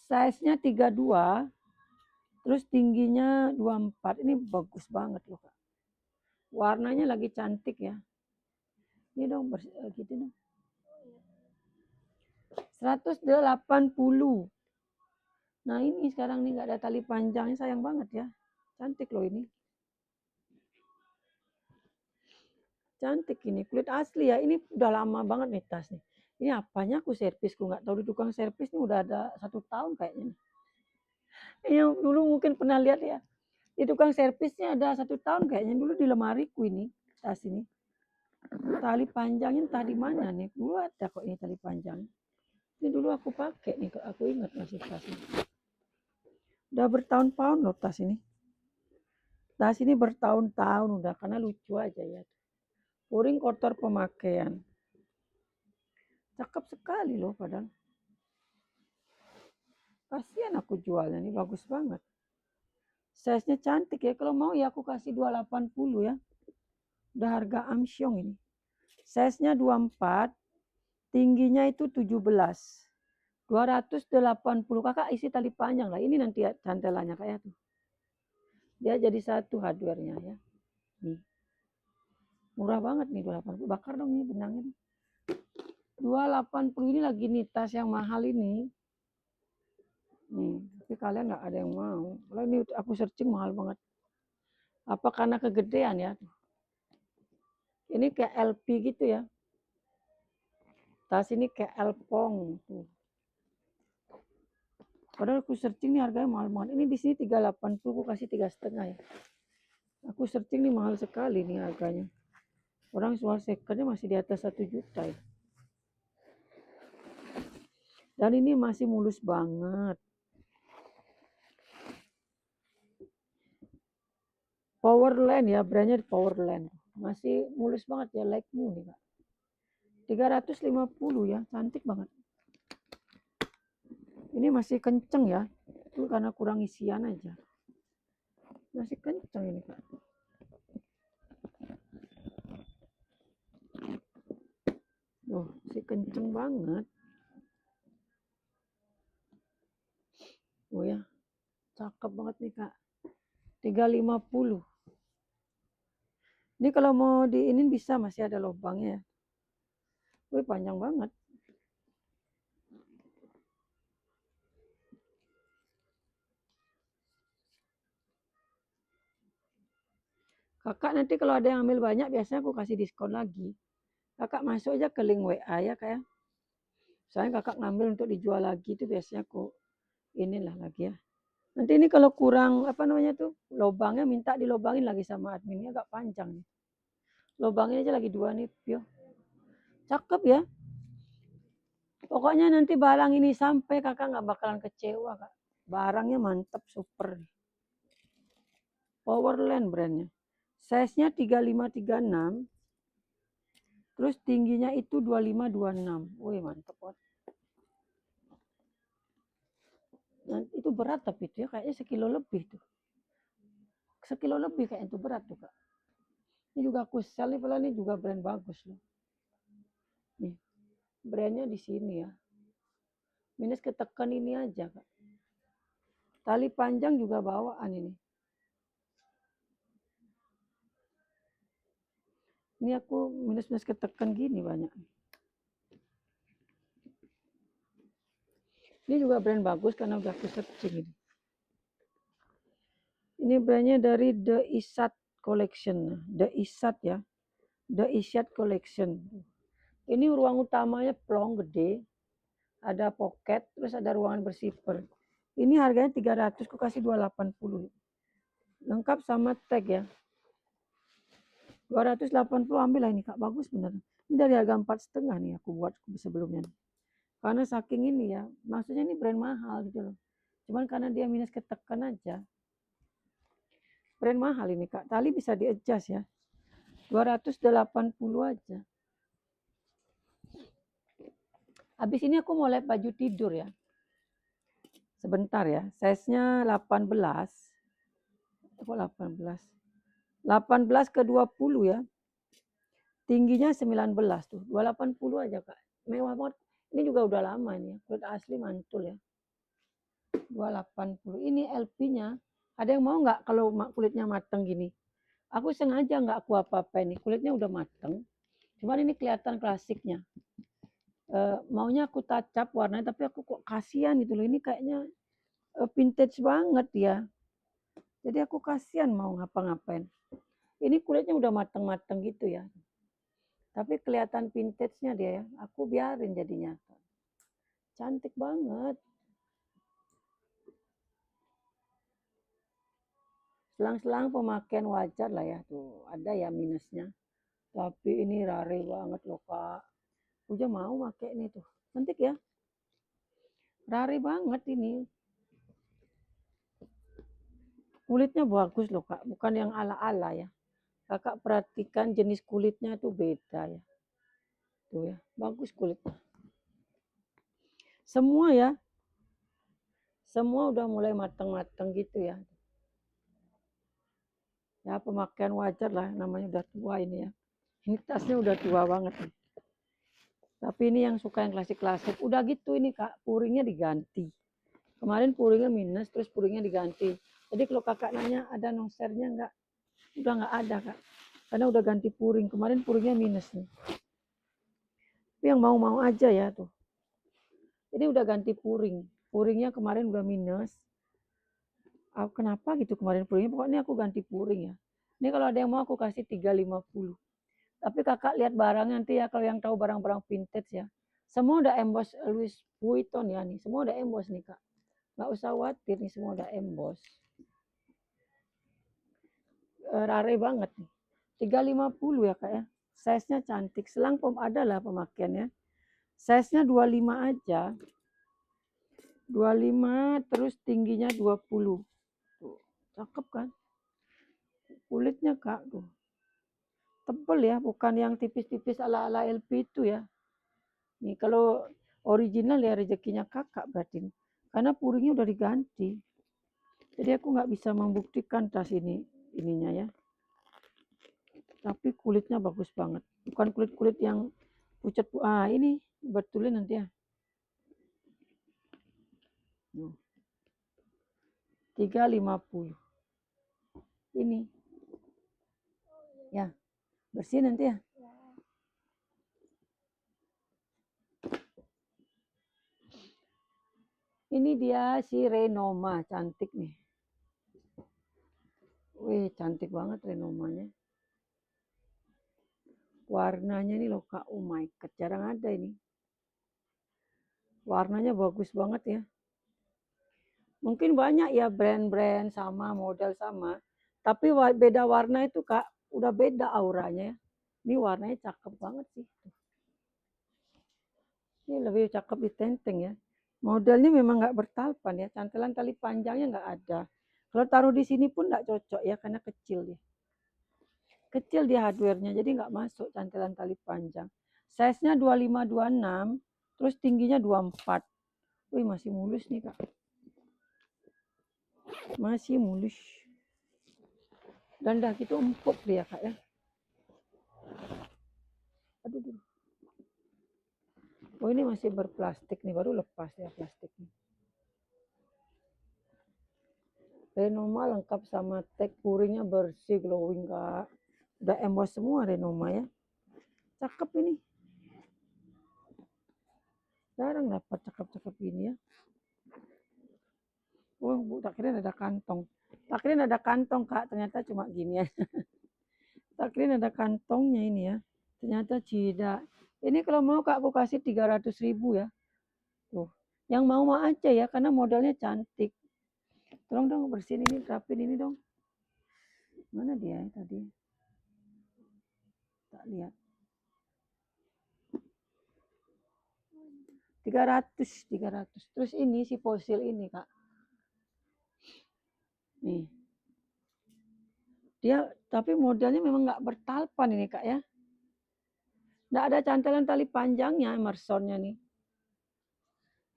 Size-nya 32. Terus tingginya 24. Ini bagus banget loh Kak. Warnanya lagi cantik ya. Ini dong gitu dong. 180. Nah ini sekarang nih nggak ada tali panjangnya, sayang banget ya. Cantik loh ini. Cantik ini, kulit asli ya. Ini udah lama banget nih tas nih. Ini apanya aku servisku nggak tahu, di tukang servis ini udah ada 1 tahun kayaknya. Yang dulu mungkin pernah lihat ya. Di tukang servisnya ada 1 tahun kayaknya, dulu di lemariku ini tas ini. Tali panjangnya entah di mana nih. Dulu ada kok ini tali panjang. Ini dulu aku pakai nih, aku ingat masih tas ini. Udah bertahun-tahun loh tas ini. Tas ini bertahun-tahun udah, karena lucu aja ya. Uring kotor pemakaian. Cakep sekali loh padahal. Kasihan aku jualnya, ini bagus banget. Size-nya cantik ya, kalau mau ya aku kasih 280 ya. Udah harga amsyong ini. Size-nya 24, tingginya itu 17. 280. Kakak isi tali panjang lah. Ini nanti cantelannya kayak tuh. Dia jadi satu hardware-nya ya. Nih. Murah banget nih 280. Bakar dong ini benangnya. 280 ini lagi nih tas yang mahal ini. Nih, tapi kalian nggak ada yang mau. Kalau ini aku searching mahal banget. Apa karena kegedean ya? Ini kayak LP gitu ya. Tas ini kayak Elpong tuh. Padahal aku searching nih harganya mahal banget. Ini di sini 380, aku kasih 3,5 ya. Aku searching nih mahal sekali nih harganya. Orang jual secondnya masih di atas 1 juta ya. Dan ini masih mulus banget. Powerland ya, brandnya Powerland. Masih mulus banget ya, like new nih Kak. 350 ya, cantik banget. Ini masih kenceng ya, itu karena kurang isian aja. Masih kenceng ini Kak. Oh, masih kenceng banget. Oh ya, cakep banget nih Kak. 350. Ini kalau mau diinin bisa, masih ada lubangnya. Wih, panjang banget. Kakak nanti kalau ada yang ambil banyak, biasanya aku kasih diskon lagi. Kakak masuk aja ke link WA ya kayak. Soalnya kakak ngambil untuk dijual lagi itu biasanya aku inilah lagi ya. Nanti ini kalau kurang apa namanya tuh lubangnya minta dilobangin lagi sama adminnya, agak panjang nih. Lubangnya aja lagi 2 nih, Pio. Cakep ya. Pokoknya nanti barang ini sampai kakak nggak bakalan kecewa Kak. Barangnya mantap, super. Powerland brandnya. Size-nya 3536. Terus tingginya itu 2526. Wih, mantap banget. Nah, itu berat tapi itu ya kayaknya sekilo lebih tuh. Sekilo lebih kayaknya itu berat tuh Kak. Ini juga aku sel nih, padahal ini juga brand bagus loh. Nih, brandnya di sini ya. Minus ketekan ini aja Kak. Tali panjang juga bawaan ini. Ini aku minus-minus ketekan gini banyak. Ini juga brand bagus karena udah aku searching ini. Ini brandnya dari The Isat Collection. The Isat ya. The Isat Collection. Ini ruang utamanya plong gede. Ada pocket, terus ada ruangan bersifar. Ini harganya 300, aku kasih 280. Lengkap sama tag ya. 280 ambil lah ini Kak, bagus bener. Ini dari harga 4,5 nih aku buat sebelumnya. Karena saking ini ya, maksudnya ini brand mahal gitu loh. Cuman karena dia minus ketekan aja. Brand mahal ini Kak, tali bisa di-adjust ya. 280 aja. Habis ini aku mau lihat baju tidur ya. Sebentar ya, size-nya 18. Kok 18? 18 ke 20 ya. Tingginya 19 tuh, 280 aja Kak. Mewah banget. Ini juga udah lama ini ya. Kulit asli mantul ya. 280. Ini LP-nya. Ada yang mau nggak kalau kulitnya mateng gini? Aku sengaja nggak aku apa-apa ini. Kulitnya udah mateng. Cuman ini kelihatan klasiknya. Maunya aku tacap warnanya, tapi aku kok kasihan gitu loh. Ini kayaknya vintage banget ya. Jadi aku kasihan mau ngapa-ngapain. Ini kulitnya udah mateng-mateng gitu ya. Tapi kelihatan vintage-nya dia ya. Aku biarin jadinya. Cantik banget. Selang-selang pemakaian wajar lah ya. Tuh ada ya minusnya. Tapi ini rare banget loh Kak. Udah mau pakai ini tuh. Cantik ya. Rare banget ini. Kulitnya bagus loh Kak. Bukan yang ala-ala ya. Kakak perhatikan jenis kulitnya tuh beda ya. Tuh ya. Bagus kulitnya. Semua ya. Semua udah mulai mateng-mateng gitu ya. Ya pemakaian wajar lah. Namanya udah tua ini ya. Ini tasnya udah tua banget nih. Tapi ini yang suka yang klasik-klasik. Udah gitu ini Kak. Puringnya diganti. Kemarin puringnya minus, terus puringnya diganti. Jadi kalau kakak nanya ada nosernya enggak? Udah enggak ada Kak. Karena udah ganti puring. Kemarin puringnya minus nih. Tapi yang mau-mau aja ya tuh. Ini udah ganti puring. Puringnya kemarin udah minus. Kenapa gitu kemarin puringnya? Pokoknya aku ganti puring ya. Ini kalau ada yang mau aku kasih 350. Tapi kakak lihat barang nanti ya, kalau yang tahu barang-barang vintage ya. Semua udah emboss Louis Vuitton ya nih. Semua udah emboss nih Kak. Nggak usah khawatir nih, semua udah emboss. Rare banget nih. 350 ya Kak ya. Size-nya cantik. Selang pom ada lah pemakaiannya. Size-nya 25 aja. 25 terus tingginya 20. Tuh, cakep kan? Kulitnya Kak tuh. Tebel ya, bukan yang tipis-tipis ala-ala LP itu ya. Nih kalau original ya rezekinya kakak berarti. Karena puringnya udah diganti. Jadi aku nggak bisa membuktikan tas ininya ya. Tapi kulitnya bagus banget. Bukan kulit-kulit yang pucat. Ini betulin nanti ya. 350. Ini. Ya, bersih nanti ya. Ini dia si Renoma, cantik nih. Wih, cantik banget Renomanya. Warnanya nih loh Kak, oh my god, jarang ada ini. Warnanya bagus banget ya. Mungkin banyak ya brand-brand sama, model sama. Tapi beda warna itu Kak, udah beda auranya ya. Ini warnanya cakep banget sih. Ini lebih cakep di tenteng ya. Modelnya memang nggak bertalpan ya, cantelan tali panjangnya nggak ada. Kalau taruh di sini pun nggak cocok ya, karena kecil dia. Kecil dia hardware-nya, jadi nggak masuk cantelan tali panjang. Size-nya 25-26, terus tingginya 24. Wih, masih mulus nih Kak. Masih mulus. Dan dah gitu empuk dia Kak ya. Aduh, aduh. Oh ini masih berplastik nih, baru lepas ya plastiknya. Renoma lengkap sama tag, puringnya bersih, glowing Kak. Udah emboss semua Renoma ya. Cakep ini. Jarang dapat cakep-cakep ini ya. Oh, Bu, tak kira ada kantong. Tak kira ada kantong Kak, ternyata cuma gini ya. Tak kira ada kantongnya ini ya. Ternyata tidak. Ini kalau mau Kak aku kasih 300.000 ya. Tuh. Yang mau aja ya karena modelnya cantik. Tolong dong bersihin ini, rapin ini dong. Mana dia ya tadi? Tak lihat. 300. Terus ini si fosil ini Kak. Nih. Dia tapi modelnya memang nggak bertalpan ini Kak ya. Nggak ada cantelan tali panjangnya Emersonnya nih.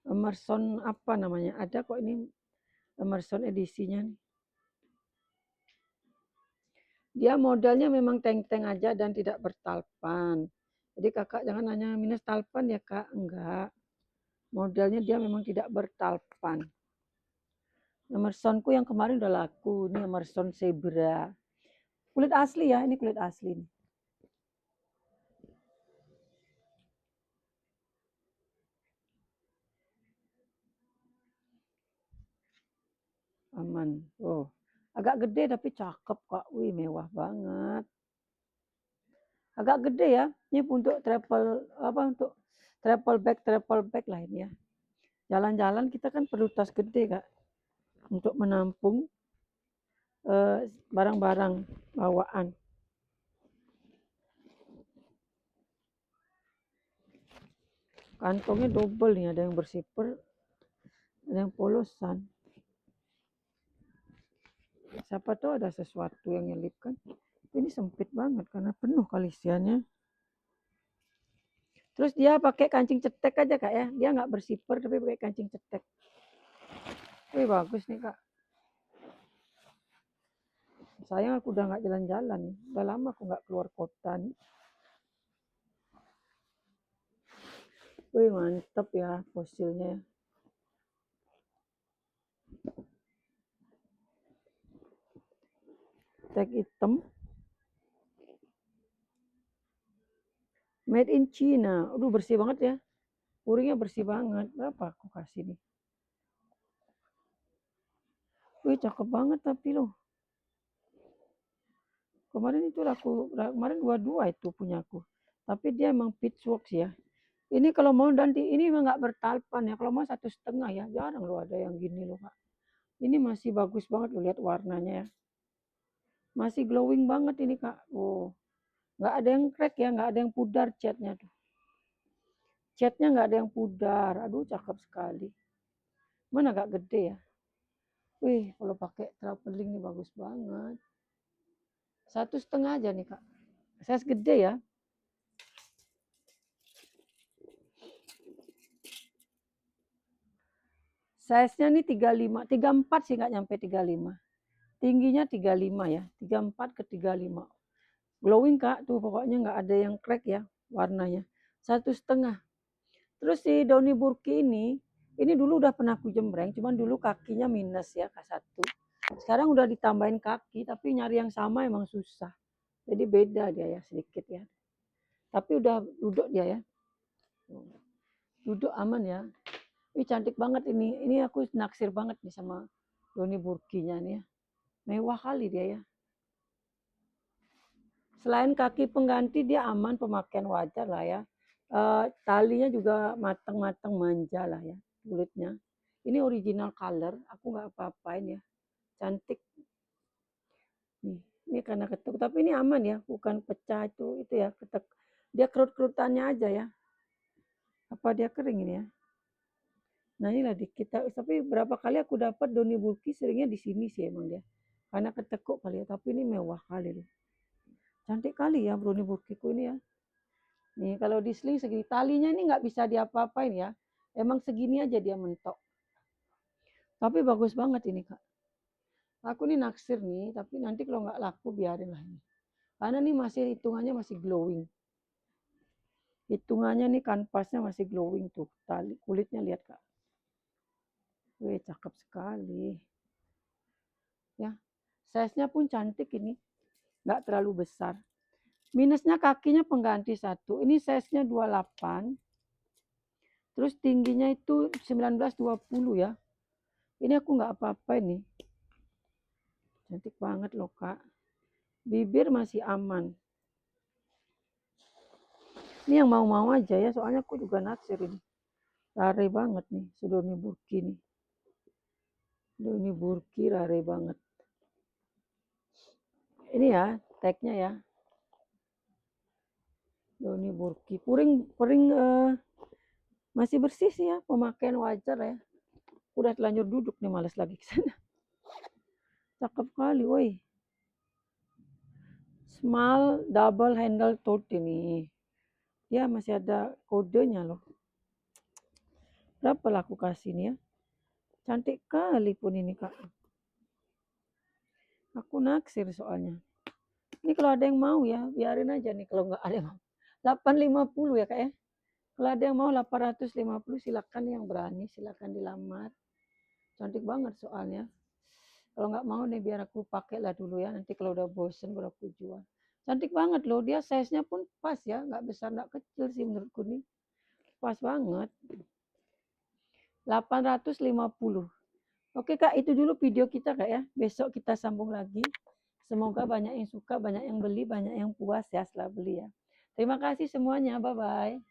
Emerson apa namanya? Ada kok ini Emerson edisinya nih. Dia modelnya memang teng-teng aja dan tidak bertalpan. Jadi kakak jangan nanya minus talpan ya kak, enggak. Modelnya dia memang tidak bertalpan. Emersonku yang kemarin udah laku, ini Emerson Zebra. Kulit asli ya, ini kulit asli. Aman. Oh, agak gede tapi cakep kak. Wih mewah banget. Agak gede ya. Ini untuk travel bag lah ini ya. Jalan-jalan kita kan perlu tas gede kak untuk menampung barang-barang bawaan. Kantongnya double nih, ada yang bersipir, ada yang polosan. Siapa tahu ada sesuatu yang nyelipkan. Ini sempit banget karena penuh kali isiannya. Terus dia pakai kancing cetek aja kak ya, dia nggak bersipir tapi pakai kancing cetek. Wih bagus nih kak. Sayang aku udah nggak jalan-jalan nih, udah lama aku nggak keluar kota nih. Wih mantep ya fosilnya. Tag hitam. Made in China. Aduh bersih banget ya. Puringnya bersih banget. Berapa aku kasih nih? Wih cakep banget tapi loh. Kemarin itu kemarin 22 itu punyaku. Tapi dia emang pitchworks ya. Ini kalau mau nanti ini emang nggak bertalpan ya. Kalau mau 1,5 ya. Jarang loh ada yang gini loh kak. Ini masih bagus banget loh lihat warnanya ya. Masih glowing banget ini kak. Oh, nggak ada yang crack ya, nggak ada yang pudar catnya tuh. Catnya nggak ada yang pudar. Aduh cakep sekali. Mana agak gede ya. Wih, kalau pakai traveling nih bagus banget. 1,5 aja nih kak. Size gede ya. Size-nya nih 35, 34 sih nggak nyampe 35. Tingginya 35 ya, 34 ke 35. Glowing kak, tuh pokoknya nggak ada yang crack ya warnanya. 1,5. Terus si Doni Burki ini dulu udah pernah aku jembreng, cuman dulu kakinya minus ya K1. Sekarang udah ditambahin kaki, tapi nyari yang sama emang susah. Jadi beda dia ya sedikit ya. Tapi udah duduk dia ya. Duduk aman ya. Ini cantik banget ini. Ini aku naksir banget nih sama Doni Burkinya nih ya. Mewah kali dia ya. Selain kaki pengganti dia aman, pemakaian wajar lah ya. Talinya juga matang-matang manja lah ya kulitnya. Ini original color, aku nggak apa-apain ya. Cantik. Nih, ini karena ketuk, tapi ini aman ya, bukan pecah itu ya ketek. Dia kerut-kerutannya aja ya. Apa dia kering ini ya? Nah inilah kita, tapi berapa kali aku dapat Doni Burki seringnya di sini sih emang dia. Karena ketekuk kali ya, tapi ini mewah kali loh. Cantik kali ya Doni Burkiku ini ya. Nih kalau di sling segini, talinya ini nggak bisa diapa-apain ya. Emang segini aja dia mentok. Tapi bagus banget ini kak. Aku nih naksir nih, tapi nanti kalau nggak laku biarin lah ini. Karena nih masih hitungannya masih glowing. Hitungannya nih kanvasnya masih glowing tuh. Tali kulitnya lihat Kak. Wih, cakep sekali. Ya, size-nya pun cantik ini. Nggak terlalu besar. Minusnya kakinya pengganti satu. Ini size-nya 28. Terus tingginya itu 19-20 ya. Ini aku nggak apa-apa ini. Cantik banget loh Kak. Bibir masih aman. Ini yang mau-mau aja ya, soalnya aku juga naksir ini. Rare banget nih, Sidoni Burki nih. Sidoni Burki rare banget. Ini ya, tagnya ya. Sidoni Burki. Puring masih bersih sih ya, pemakaian wajar ya. Udah telanjur duduk nih, males lagi ke sana. Cakep kali, woi. Small double handle tote ini. Ya masih ada kodenya loh. Berapa lah aku kasih nih ya? Cantik kali pun ini Kak. Aku naksir soalnya. Ini kalau ada yang mau ya, biarin aja nih kalau nggak ada yang mau. 850 ya Kak ya. Kalau ada yang mau 850 silakan yang berani, silakan dilamar. Cantik banget soalnya. Kalau nggak mau nih biar aku pakai lah dulu ya. Nanti kalau udah bosen baru aku jual. Cantik banget loh, dia size-nya pun pas ya, nggak besar nggak kecil sih menurutku nih. Pas banget. 850. Oke Kak, itu dulu video kita Kak ya. Besok kita sambung lagi. Semoga banyak yang suka, banyak yang beli, banyak yang puas ya setelah beli ya. Terima kasih semuanya. Bye-bye.